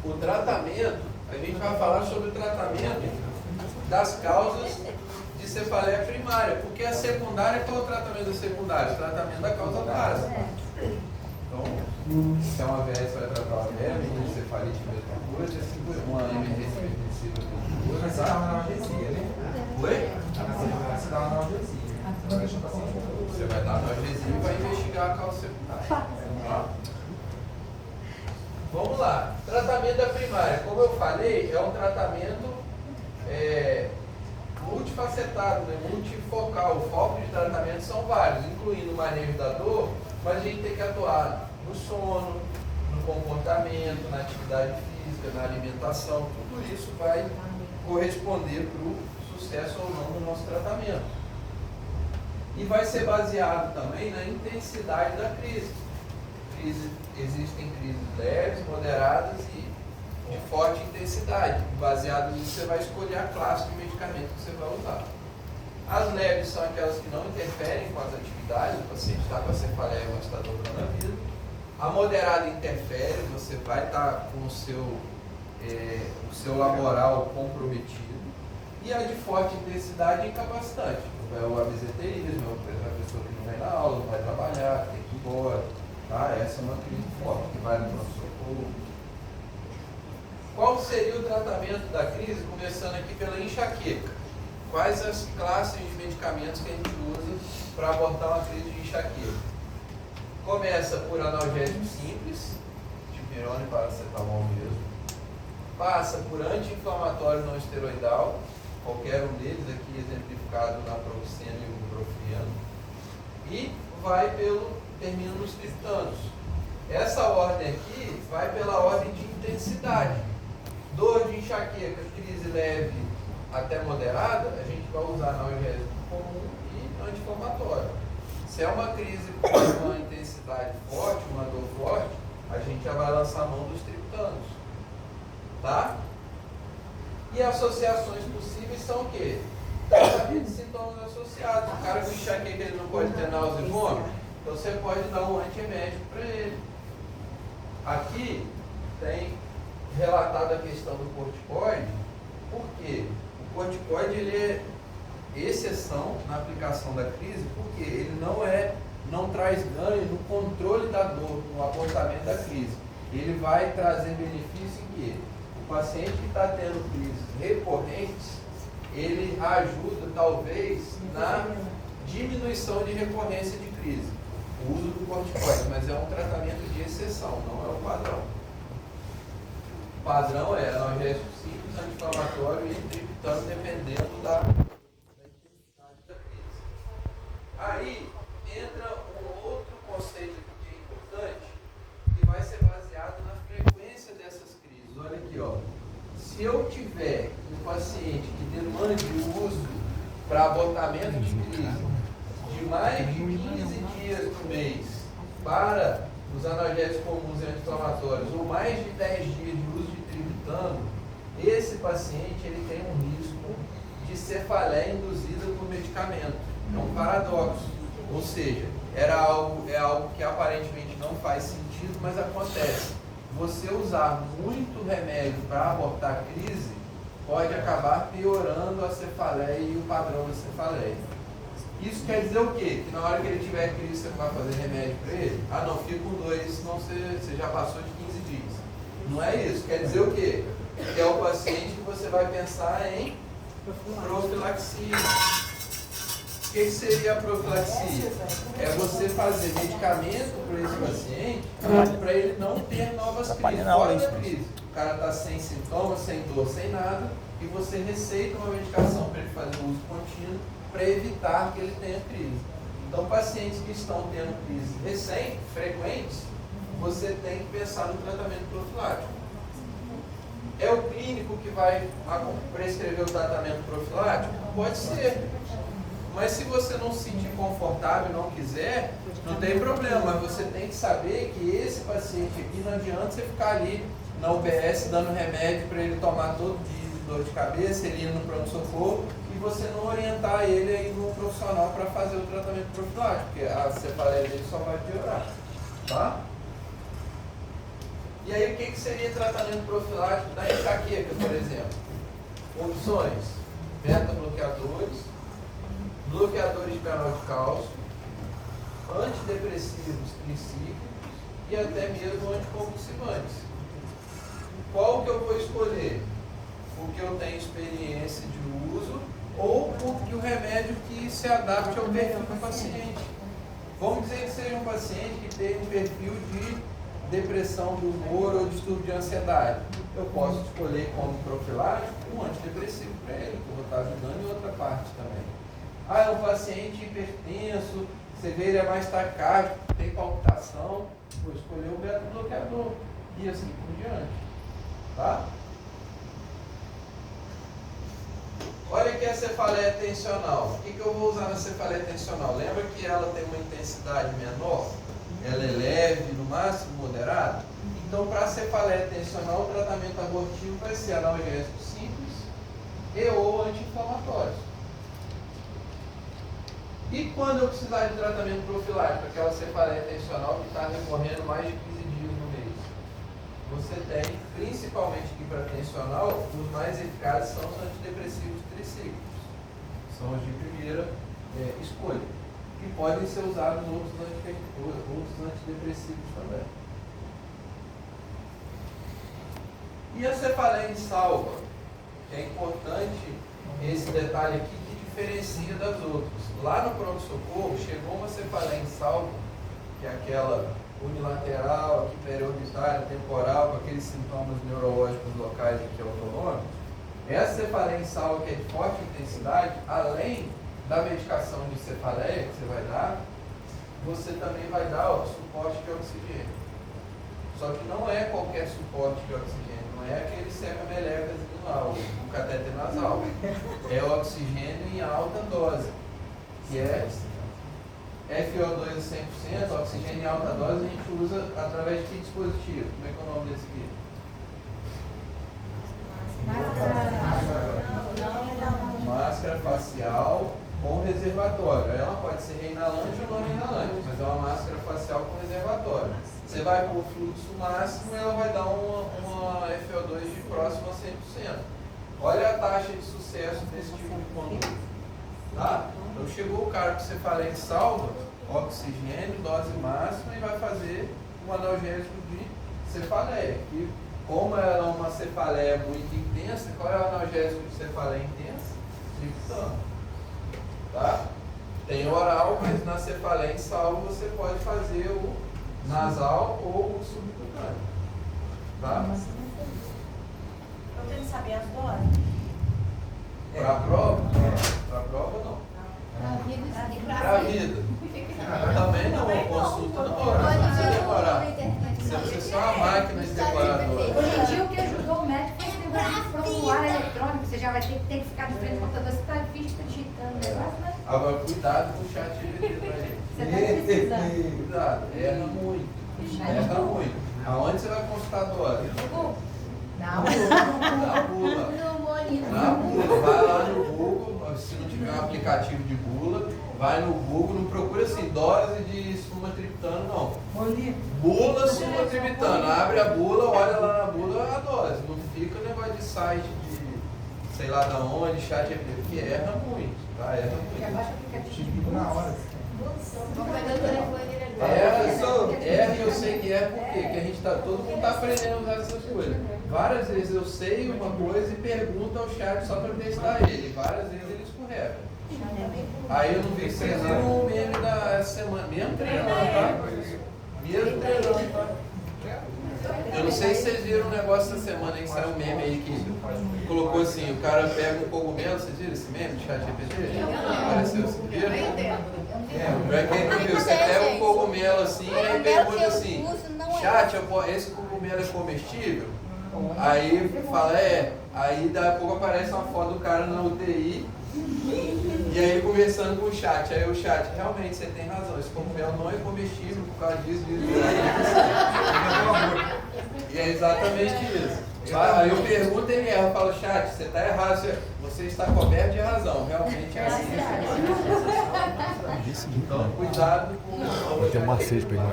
o tratamento, a gente vai falar sobre o tratamento das causas de cefaleia primária, porque a secundária, qual é o tratamento da secundária? O tratamento da causa básica. Então, se é uma VS, vai tratar uma VS, cefalite, mesma coisa, uma emergência hipertensiva, mesma Mas você coisa, dá tá? uma analgesia, né? Oi? Você dá uma analgesia. Não deixa o paciente. Você vai dar analgesia e vai investigar a causa secundária. Tá? Vamos lá. Tratamento da primária. Como eu falei, é um tratamento multifacetado, né? Multifocal. O foco de tratamento são vários, incluindo o manejo da dor, mas a gente tem que atuar no sono, no comportamento, na atividade física, na alimentação. Tudo isso vai corresponder para o sucesso ou não do nosso tratamento. E vai ser baseado também na intensidade da crise. Existem crises leves, moderadas e de forte intensidade. Baseado nisso, você vai escolher a classe de medicamento que você vai usar. As leves são aquelas que não interferem com as atividades, o paciente está com a cefaleia, mas está dobrando a vida. A moderada interfere, você vai estar com o seu laboral comprometido. E a de forte intensidade é incapacitante. É o absenteísmo, é a pessoa que não vai na aula, não vai trabalhar, tem que ir embora. Tá? Essa é uma crise forte que vai no pronto-socorro. Qual seria o tratamento da crise? Começando aqui pela enxaqueca. Quais as classes de medicamentos que a gente usa para abordar uma crise de enxaqueca? Começa por analgésico simples, dipirona e paracetamol mesmo. Passa por anti-inflamatório não esteroidal, qualquer um deles aqui exemplificado na naproxeno e ibuprofeno. E vai termina nos triptanos. Essa ordem aqui vai pela ordem de intensidade. Dor de enxaqueca, crise leve até moderada, a gente vai usar analgésico comum e anti-inflamatório. Se é uma crise com uma intensidade forte, uma dor forte, a gente já vai lançar a mão dos triptanos. Tá? E associações possíveis são o quê? Tratamento de sintomas associados. O cara com enxaqueca ele não pode ter náusea e vômito, então você pode dar um antiemético para ele. Aqui tem relatado a questão do corticoide, porque o corticoide ele é exceção na aplicação da crise, porque ele não traz ganho no controle da dor, no abortamento da crise. Ele vai trazer benefício em quê? O paciente que está tendo crises recorrentes, ele ajuda talvez na diminuição de recorrência de crise. O uso do corticoide, mas é um tratamento de exceção, não é o padrão. O padrão é analgésico simples, anti-inflamatório e triptano, dependendo da intensidade da crise. Aí entra um outro conceito que é importante, que vai ser baseado na frequência dessas crises. Olha aqui, ó. Se eu tiver um paciente que demande o uso para abortamento de crise de mais de 15 dias por mês para os analgésicos comuns e anti-inflamatórios, ou mais de 10 dias de uso de triptano, esse paciente ele tem um risco de cefaleia induzida por medicamento. É um paradoxo. Ou seja, é algo que aparentemente não faz sentido, mas acontece. Você usar muito remédio para abortar a crise pode acabar piorando a cefaleia e o padrão da cefaleia. Isso quer dizer o quê? Que na hora que ele tiver crise, você vai fazer remédio para ele? Ah, não, fica com 2, senão você já passou de 15 dias. Não é isso. Quer dizer o quê? Que é o paciente que você vai pensar em profilaxia. O que seria a profilaxia? É você fazer medicamento para esse paciente para ele não ter novas crises. Fora da crise. O cara está sem sintomas, sem dor, sem nada, e você receita uma medicação para ele fazer uso contínuo para evitar que ele tenha crise. Então, pacientes que estão tendo crises recentes, frequentes, você tem que pensar no tratamento profilático. É o clínico que vai prescrever o tratamento profilático? Pode ser. Mas se você não se sentir confortável e não quiser, não tem problema. Mas você tem que saber que esse paciente aqui não adianta você ficar ali na UBS dando remédio para ele tomar todo dia de dor de cabeça, ele ir no pronto-socorro, e você não orientar ele a ir no profissional para fazer o tratamento profilático, porque a cefaleia dele só vai piorar. Tá? E aí, o que seria tratamento profilático da enxaqueca, por exemplo? Opções: beta-bloqueadores, bloqueadores de canal de cálcio, antidepressivos tricíclicos e até mesmo anticonvulsivantes. Qual que eu vou escolher? O que eu tenho experiência de uso ou o remédio que se adapte ao perfil do paciente? Vamos dizer que seja um paciente que tem um perfil de depressão do humor ou distúrbio de ansiedade. Eu posso escolher como profilático um antidepressivo para ele, que eu vou estar ajudando em outra parte também. Ah, é um paciente hipertenso, você vê ele é mais taquicárdico, tem palpitação, vou escolher o beta-bloqueador e assim por diante. Tá? Olha aqui a cefaleia tensional. O que eu vou usar na cefaleia tensional? Lembra que ela tem uma intensidade menor? Ela é leve, no máximo moderada? Então, para a cefaleia tensional, o tratamento abortivo vai ser analgésico simples e ou anti-inflamatórios. E quando eu precisar de tratamento profilático, aquela cefaleia tensional que está recorrendo mais de 15 dias no mês? Você tem, principalmente aqui para tensional, os mais eficazes são os antidepressivos tricíclicos. São os de primeira escolha. E podem ser usados outros antidepressivos também. E a cefaleia insalva? É importante esse detalhe aqui que diferencia das outras. Lá no pronto-socorro, chegou uma cefaleia insalva, que é aquela unilateral, aqui periorbitária, temporal, com aqueles sintomas neurológicos locais aqui autonômicos. Essa cefaleia insalva, que é de forte intensidade, além da medicação de cefaleia que você vai dar, você também vai dar suporte de oxigênio. Só que não é qualquer suporte de oxigênio, não é aquele seca-melecazinho lá, o catéter nasal. É o oxigênio em alta dose, que é FO2 a 100%, oxigênio em alta dose a gente usa através de que dispositivo? Como é que é o nome desse aqui? Máscara facial com reservatório. Ela pode ser reinalante ou não reinalante, mas é uma máscara facial com reservatório. Você vai para o fluxo máximo e ela vai dar uma FO2 de próximo a 100%. Olha a taxa de sucesso desse tipo de conduta. Tá? Então chegou o cara que você fala em salva, oxigênio, dose máxima, e vai fazer um analgésico de cefaleia. Que, como ela é uma cefaleia muito intensa, qual é o analgésico de cefaleia intensa? Triptano. Tá? Tem oral, mas na cefaleia em salvo você pode fazer o nasal ou o subcutâneo. Tá? Eu tenho que saber as doses. Para a prova? Para a prova não. Para a vida. Também não, consulta não. Você decorar. Você só uma máquina de decoradora. Hoje em dia o que ajudou o médico foi esse negócio de formulário eletrônico. Você já vai ter que ficar de frente ao computador. Você está difícil de digitando o negócio, né? Agora cuidado com o chat GPT pra ele. Você está precisando. Cuidado, erra muito. Erra muito. Aonde você vai consultar agora? Não. Na bula. Na bula. Vai lá no Google, se não tiver um aplicativo de bula, vai no Google, não procura assim, dose de sumatriptano, não. Bula sumatriptano. Abre a bula, olha lá na bula a dose. Não fica negócio de site de sei lá da onde, chat GPT, porque erra muito, tá? Erra muito. Na hora. Erra e eu sei que é porque que a gente todo mundo está aprendendo a usar essas coisas. Várias vezes eu sei uma coisa e pergunto ao chat só para testar ele. Várias vezes ele escorrega. Aí eu não vi que vocês viram o meme da semana, mesmo treinando, tá? Mesmo treinando, tá? Eu não sei se vocês viram o negócio da semana aí que saiu um meme aí que colocou assim, o cara pega um cogumelo, vocês viram esse meme do chat GPT? Apareceu, vocês viram? Pra quem não viu, você pega um cogumelo assim, aí pergunta assim, chat, esse cogumelo é comestível? Aí fala, aí daqui a pouco aparece uma foto do cara na UTI, e aí conversando com o chat, aí o chat, realmente você tem razão, esse cogumelo não é comestível por causa disso. E é exatamente isso. Aí eu pergunto e ele erra, eu falo, chat, você está errado, você está coberto de razão, realmente é assim. Então cuidado com... Tem um macete para ele.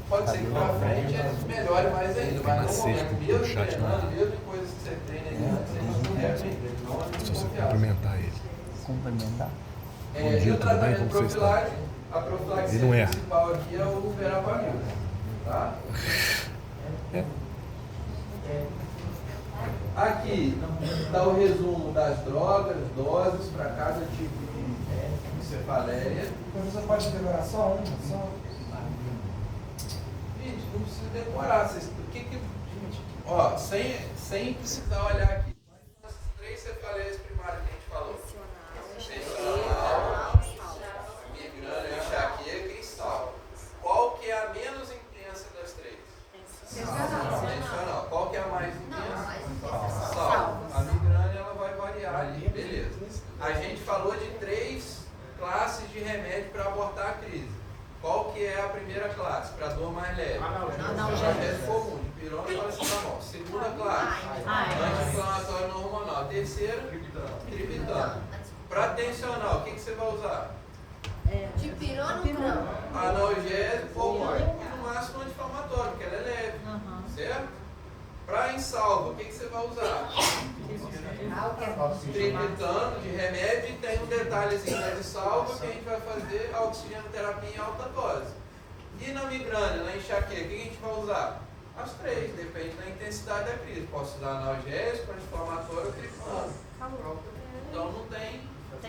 Pode ser que pra frente eles melhorem mais ainda, mas no momento, mesmo treinando, mesmo em coisas que você treina ali antes, eles não devem, eles não devem Só você confiar. cumprimentar ele. Complementar. Bom dia, E o tudo bem? tratamento Como você está? profilático, a profilaxia Ele não erra. principal aqui é o verapamil, tá? Aqui está o resumo das drogas, doses para cada tipo de cefaleia. Então você pode decorar só uma, só. Gente, não precisa decorar. Ó, sem precisar olhar aqui. As 3 cefaleias primárias que a gente falou. Tensional, migrana, enxaqueca e sal. Qual que é a menos intensa das 3? Tensional. Qual que é a mais intensa? Sal. A migrana ela vai variar ali, beleza. A gente falou de 3 classes de remédio para abortar a crise. Qual que é a primeira classe? Para dor mais leve. Analgésico comum, dipirona e paracetamol. Segunda classe, anti-inflamatório não hormonal. Terceira, triptano. Para tensional, o que você vai usar? Dipirona ou crão? Analgésico ou no máximo anti-inflamatório, porque ela é leve. Certo? Para insalva, o que você vai usar? Triptano de remédio, e tem um detalhezinho de salva que a gente vai fazer a oxigenoterapia em alta dose. E na migrânia, na enxaqueca, o que a gente vai usar? As 3, depende da intensidade da crise. Posso usar analgésico, anti-inflamatório ou triptano. Então não tem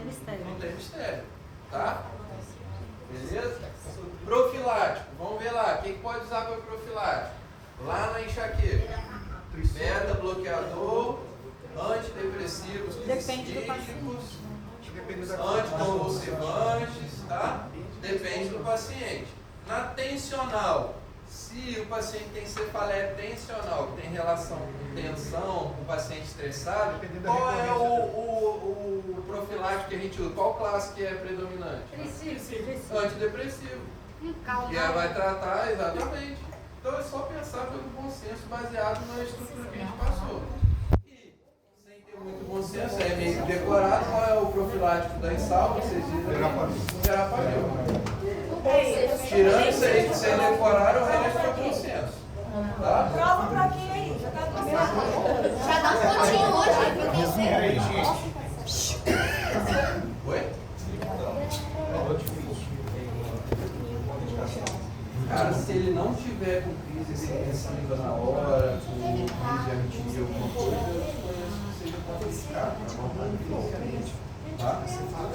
mistério. Tá? Beleza? Profilático, vamos ver lá. O que pode usar para profilático? Lá na enxaqueca. Beta, bloqueador, antidepressivos clínicos, anticonvulsivantes, tá? Depende do paciente. Na tensional, se o paciente tem cefaleia tensional, que tem relação com tensão, com o paciente estressado, qual é o profilático que a gente usa? Qual classe que é predominante? Antidepressivo. E aí vai tratar exatamente. Então é só pensar pelo bom senso baseado na estrutura que a gente passou. E, sem ter muito bom senso, é meio que decorado qual é o profilático da insalva, vocês dizem verapamil. Tirando isso aí que vocês decoraram, o resto é bom senso. Tá? Prova pra quem aí? Já tá começando. Já dá um pontinho hoje. Oi? Cara, se ele não tiver com crise hipertensiva na hora, com crise de arritmia, alguma coisa, eu conheço que seja complicado para abortar a crise. Tá?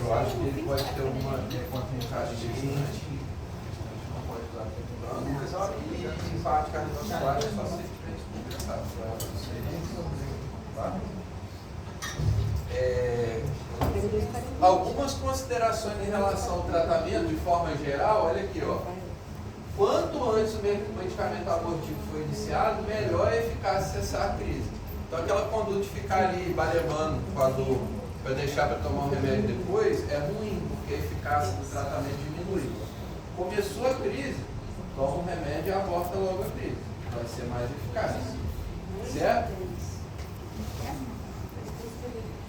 Eu acho que ele pode ter alguma contraindicagem a gente não pode usar triptano, e parte cardiovascular é só se tiver compensado. Tá? Algumas considerações em relação ao tratamento de forma geral, olha aqui, ó. Quanto antes o medicamento abortivo foi iniciado, melhor é eficaz cessar a crise. Então aquela conduta de ficar ali balevando para deixar para tomar um remédio depois é ruim, porque a eficácia do tratamento diminui. Começou a crise, toma um remédio e aborta logo a crise. Vai ser mais eficaz. Certo?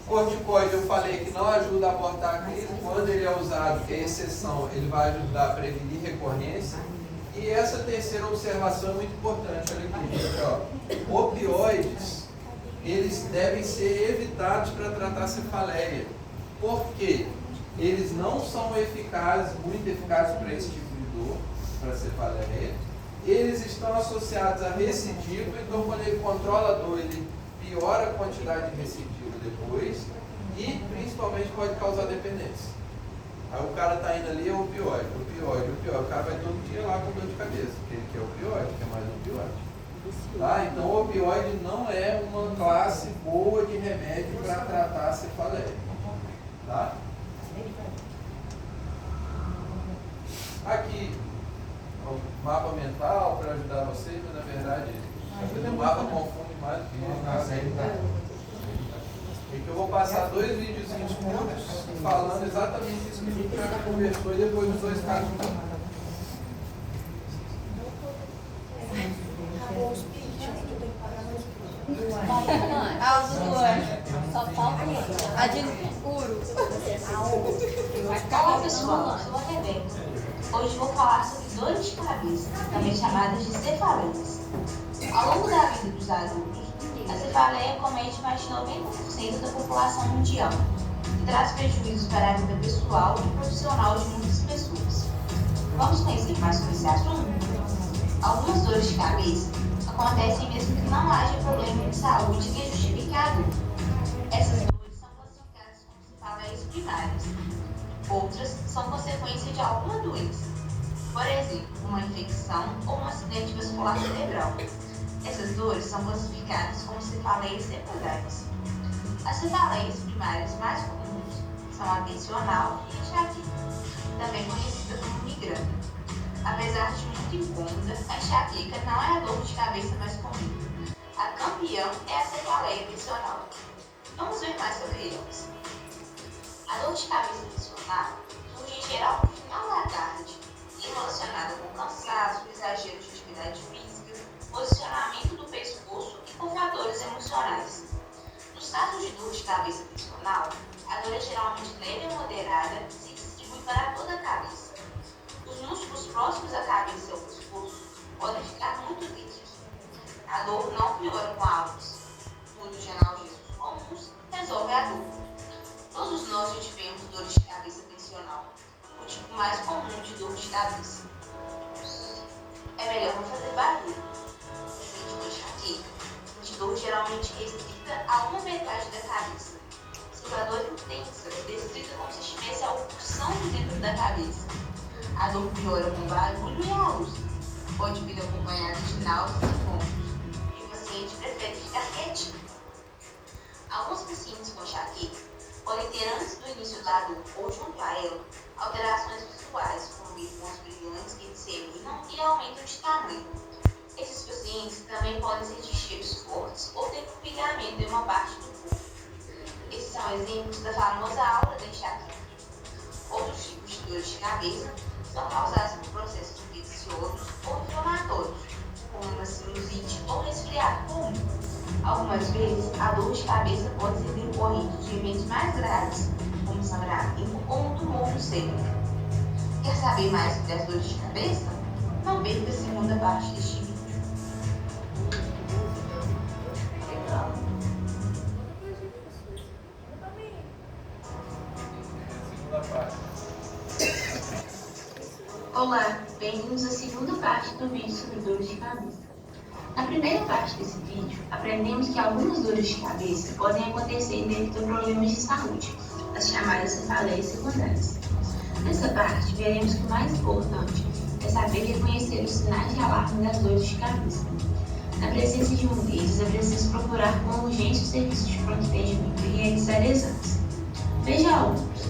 Corticoide eu falei que não ajuda a abortar a crise. Quando ele é usado, que é exceção, ele vai ajudar a prevenir recorrência. E essa terceira observação é muito importante, olha aqui, gente, ó. Opioides, eles devem ser evitados para tratar cefaleia. Por quê? Eles não são eficazes, muito eficazes para esse tipo de dor, para cefaleia. Eles estão associados a recidivo, então quando ele controla a dor, ele piora a quantidade de recidivo depois e principalmente pode causar dependência. Aí o cara tá indo ali, é opioide. O cara vai todo dia lá com dor de cabeça, porque ele quer opioide, quer mais opioide. Tá? Então o opioide não é uma classe boa de remédio para tratar a cefaleia. Tá? Aqui, o mapa mental para ajudar vocês, mas na verdade o mapa confunde mais do que eu vou passar 2 videozinhos curtos falando exatamente isso que a gente já conversou e depois os 2 casos. Acabou os pitch, tu tem que pagar mais Só falta A de escuro. Olá pessoal, sou a Rebeca. Hoje vou falar sobre dores de cabeça, também chamadas de cefaleias. Ao longo da vida dos adultos, a cefaleia comete mais de 90% da população mundial e traz prejuízos para a vida pessoal e profissional de muitas pessoas. Vamos conhecer mais sobre esse assunto? Algumas dores de cabeça acontecem mesmo que não haja problema de saúde que justifique a dor. Essas dores são classificadas como cefaleias primárias. Outras são consequência de alguma doença, por exemplo, uma infecção ou um acidente vascular cerebral. Essas dores são classificadas como cefaleias secundárias. As cefaleias primárias mais comuns são a tensional e a enxaqueca, também conhecida como migrânia. Apesar de muito incômoda, a enxaqueca não é a dor de cabeça mais comum. A campeã é a cefaleia tensional. Vamos ver mais sobre elas. A dor de cabeça tensional surge em geral no final da tarde e relacionada com cansaço, exagero de atividade física, posicionamento do pescoço e com fatores emocionais. Nos casos de dor de cabeça tensional, a dor é geralmente leve ou moderada e se distribui para toda a cabeça. Os músculos próximos à cabeça ou pescoço podem ficar muito rígidos. A dor não piora com álcool. O uso de analgésicos comuns resolve a dor. Todos nós já tivemos dores de cabeça tensional, o tipo mais comum de dor de cabeça. É melhor não fazer barulho. Diferente da enxaqueca, de dor geralmente restrita a uma metade da cabeça. Se a dor intensa, descrita como se estivesse algo pulsando dentro da cabeça. A dor piora com barulho e a luz. Pode vir acompanhada de náuseas e vômitos. E o paciente prefere ficar quietinho. Alguns pacientes com enxaqueca podem ter antes do início da dor ou junto a ela alterações visuais, como ver pontos brilhantes que disseminam e aumentam de tamanho. Esses pacientes também podem sentir cheiros fortes ou ter pulgamento em uma parte do corpo. Esses são exemplos da famosa aura da enxaqueca. Outros tipos de dores de cabeça são causados por processos infecciosos ou inflamatórios, como uma sinusite ou resfriado comum. Algumas vezes, a dor de cabeça pode ser decorrente de eventos mais graves, como sangramento ou um tumor no cérebro. Quer saber mais sobre as dores de cabeça? Não perca a segunda parte deste vídeo. Olá, bem-vindos à segunda parte do vídeo sobre dores de cabeça. Na primeira parte desse vídeo, aprendemos que algumas dores de cabeça podem acontecer devido a problemas de saúde, as chamadas cefaleias secundárias. Nessa parte, veremos que o mais importante é saber reconhecer os sinais de alarme das dores de cabeça. Na presença de um deles, é preciso procurar com urgência o serviço de pronto atendimento e realizar exames. Veja alguns.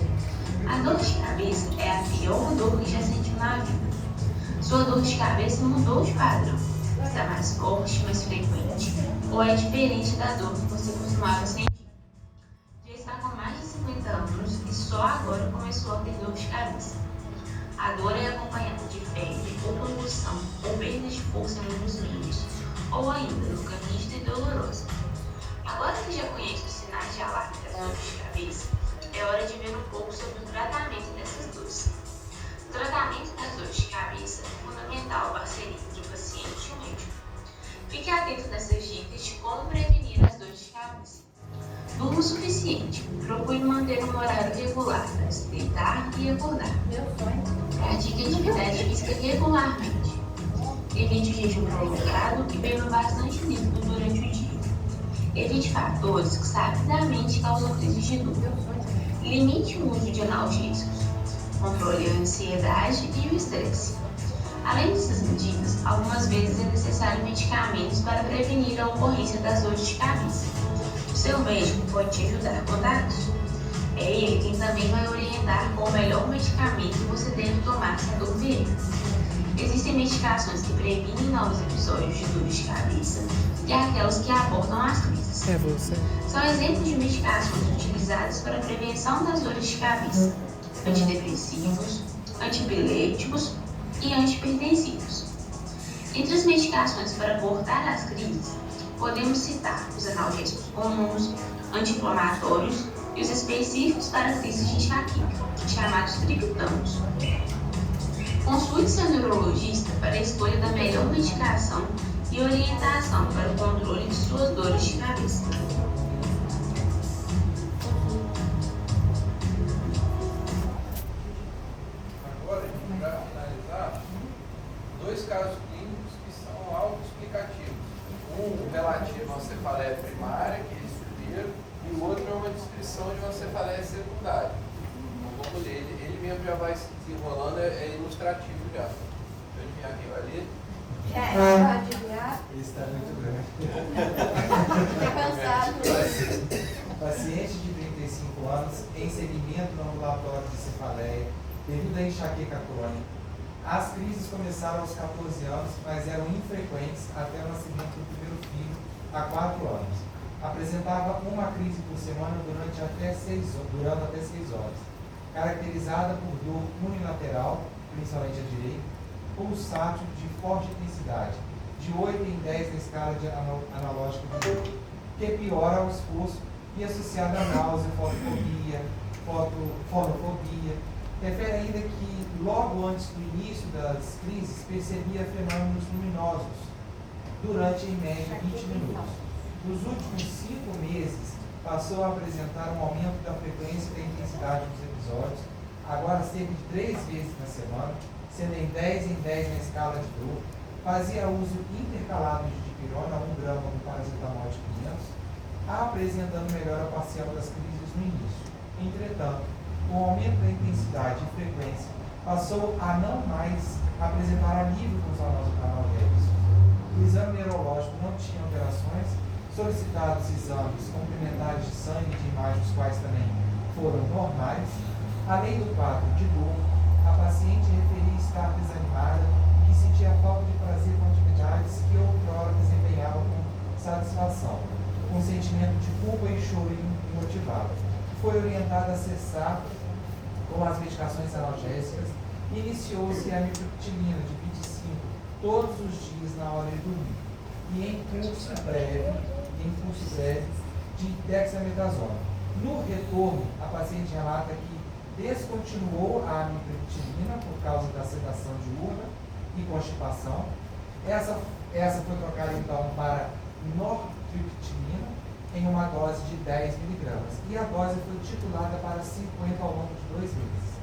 A dor de cabeça é a pior dor que já sentiu na vida. Sua dor de cabeça mudou de padrão. Está mais forte, mais frequente, ou é diferente da dor que você costumava sentir. Já está com mais de 50 anos e só agora começou a ter dor de cabeça. A dor é acompanhada de febre, ou convulsão, ou perda de força em um dos membros, ou ainda nunca vista e dolorosa. Agora que já conhece os sinais de alarme das dores de cabeça, é hora de ver um pouco sobre o tratamento dessas dores. O tratamento das dores de cabeça é fundamental a parceria entre o paciente e o médico. Fique atento nessas dicas de como prevenir as dores de cabeça. Durma o suficiente. Procure manter um horário regular para se deitar e acordar. Pratique atividade física regularmente. Evite o jejum prolongado e beba bastante líquido durante o dia. Evite fatores que sabidamente causam crises de dor. Limite o uso de analgésicos. controle a ansiedade e o estresse. Além dessas medidas, algumas vezes é necessário medicamentos para prevenir a ocorrência das dores de cabeça. O seu médico pode te ajudar quanto a isso. É ele quem também vai orientar qual o melhor medicamento que você deve tomar se a dor vier. Existem medicações que previnem novos episódios de dores de cabeça e aquelas que abordam as crises. São exemplos de medicações utilizadas para a prevenção das dores de cabeça: antidepressivos, antipilépticos e antihipertensivos. Entre as medicações para cortar as crises, podemos citar os analgésicos comuns, anti-inflamatórios e os específicos para crises de enxaqueca, chamados triptânicos. Consulte seu neurologista para a escolha da melhor medicação e orientação para o controle de suas dores de cabeça. Agora, para finalizar, dois casos clínicos que são autoexplicativos. Um relativo a uma cefaleia primária, que é esse primeiro, e o outro é uma descrição de uma cefaleia secundária. Então, vamos ler. Ele mesmo já vai se desenrolando, é ilustrativo já. Deixa eu adivinhar quem vai ler. Pode adivinhar? Esse está muito grande. Fiquei cansado. Paciente de 35 anos em segmento no ambulatório de cefaleia devido à enxaqueca crônica. As crises começaram aos 14 anos, mas eram infrequentes até o nascimento do primeiro filho, há 4 anos. Apresentava uma crise por semana durante até 6 horas, caracterizada por dor unilateral, principalmente à direita, pulsátil de forte intensidade, de 8 em 10 na escala de analógica de dor, que piora ao esforço e associada a náusea, fonofobia. Refere ainda que, logo antes do início das crises, percebia fenômenos luminosos durante, em média, 20 minutos. Nos últimos 5 meses, passou a apresentar um aumento da frequência e da intensidade dos episódios, agora cerca de 3 vezes na semana, sendo em 10 na escala de dor. Fazia uso intercalado de dipirona, 1 grama com paracetamol de 500, apresentando melhora parcial das crises no início. Entretanto, com o aumento da intensidade e frequência, passou a não mais apresentar alívio com os analgésicos. O exame neurológico não tinha alterações, solicitados exames complementares de sangue e de imagem, os quais também foram normais. Além do quadro de dor, a paciente referia estar desanimada e que sentia falta de prazer com atividades que outrora desempenhava com satisfação, com sentimento de culpa e choro imotivado. Foi orientada a cessar com as medicações analgésicas. Iniciou-se a amitriptilina de 25 todos os dias na hora de dormir e em curso breve de dexametasona. No retorno, a paciente relata que descontinuou a amitriptilina por causa da sedação diurna e constipação. Essa foi trocada então para nortriptilina em uma dose de 10 mg e a dose foi titulada para 50 ao longo de 2 meses.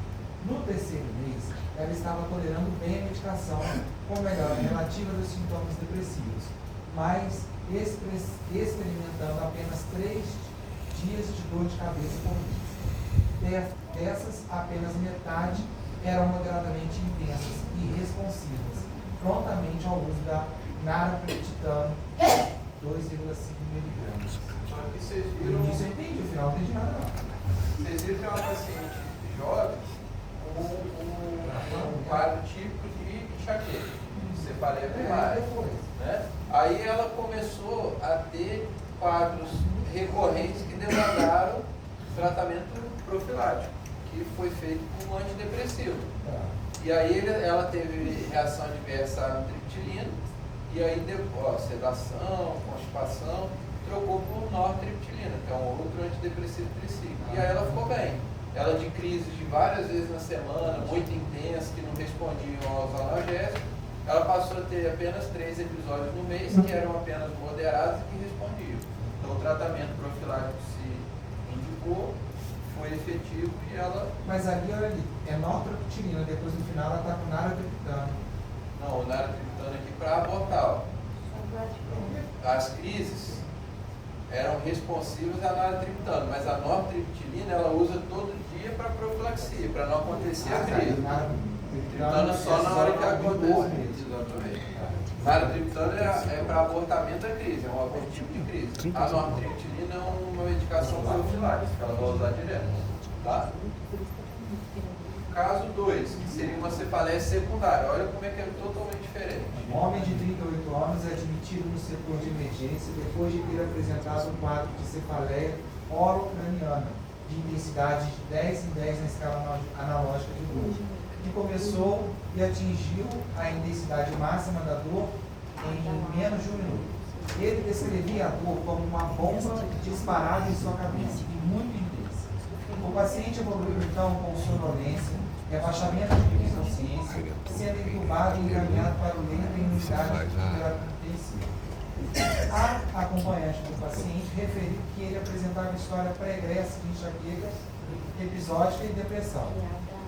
No terceiro mês, ela estava tolerando bem a medicação com melhora relativa dos sintomas depressivos, mas experimentando apenas 3 dias de dor de cabeça por mês. Dessas, apenas metade eram moderadamente intensas e responsivas, prontamente ao uso da naratriptano 2,5 mg. Só que vocês viram. No início eu entendi, no final não entendi nada não. Vocês viram que é uma paciente jovem com um quadro típico de enxaqueca, de cefaleia primária. Né? Aí ela começou a ter quadros recorrentes que demandaram tratamento profilático, que foi feito com um antidepressivo. E aí ela teve reação adversa à amitriptilina, e aí depois, sedação, constipação, trocou por nortriptilina, que é um outro antidepressivo tricíclico. E aí ela ficou bem. Ela de crises de várias vezes na semana, muito intensas, que não respondiam aos analgésicos, ela passou a ter apenas 3 episódios no mês, que eram apenas moderados e que respondiam. Então o tratamento profilático se indicou, foi efetivo e ela... Mas ali, olha ali, é nortriptilina, depois no final ela está com naratriptano. Não, o naratriptano aqui para abortar. As crises, eram responsivas à naratriptano, mas a nortriptilina ela usa todo dia para profilaxia, para não acontecer a crise. Triptano só na hora que acontece. Exatamente. Naratriptano é para abortamento da crise, é um abortivo de crise. A nortriptilina é uma medicação profilática, que ela vai usar direto. Tá? Caso 2, que seria uma cefaleia secundária. Olha como é que é totalmente diferente. Homem de 38 anos é admitido no setor de emergência depois de ter apresentado um quadro de cefaleia orocraniana de intensidade de 10 em 10 na escala analógica de dor, que começou e atingiu a intensidade máxima da dor em menos de 1 minuto. Ele descrevia a dor como uma bomba disparada em sua cabeça e muito intensa. O paciente evoluiu então com sonolência, rebaixamento de consciência, sendo entubado e encaminhado para o leito em unidade de terapia intensiva. A acompanhante do paciente referiu que ele apresentava história pregressa de enxaqueca episódica e depressão.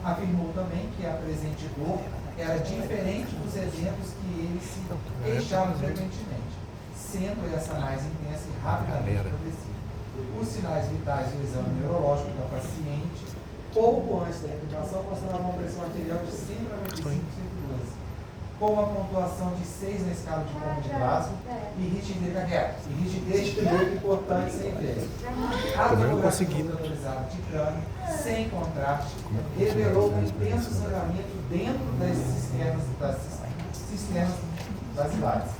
Afirmou também que a presente dor era diferente dos eventos que ele se queixava frequentemente, sendo essa mais intensa e rapidamente progressiva. Os sinais vitais do exame neurológico da paciente, pouco antes da intubação, mostravam uma pressão arterial de 195/112, com uma pontuação de 6 na escala de Como de Glasgow e rigidez de leito importante sem efeito. A tomografia computadorizada de crânio, sem contraste, revelou um intenso sangramento dentro das cisternas basilares,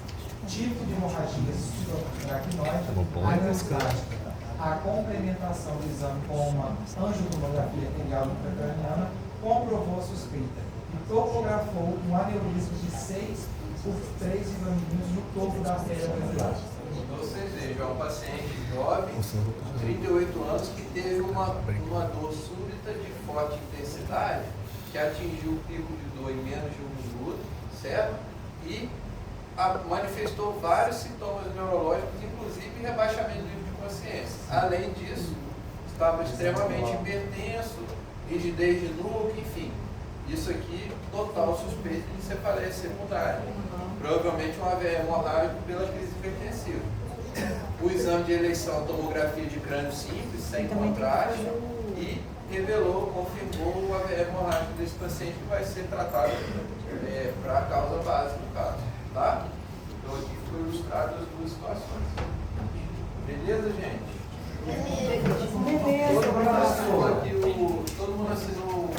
tipo de hemorragia subaracnoide aneustática. A complementação do exame com uma angiotomografia arterial intracraniana comprovou a suspeita e topografou um aneurisma de 6 por 3 milímetros no topo da artéria basilar. Vocês vejam, é um paciente jovem, 38 anos, que teve uma dor súbita de forte intensidade, que atingiu o pico de dor em menos de 1 minuto, certo? E manifestou vários sintomas neurológicos, inclusive rebaixamento do nível de consciência. Além disso, estava extremamente hipertenso, rigidez de nuca, enfim. Isso aqui, total suspeito de cefaleia secundária. Provavelmente um AVE hemorrágico pela crise hipertensiva. O exame de eleição, tomografia de crânio simples, sem contraste, e confirmou o AVE hemorrágico desse paciente, que vai ser tratado para a causa básica do caso. Tá? Então aqui foi ilustrado as duas situações. Beleza, gente? Beleza. Todo mundo assinou.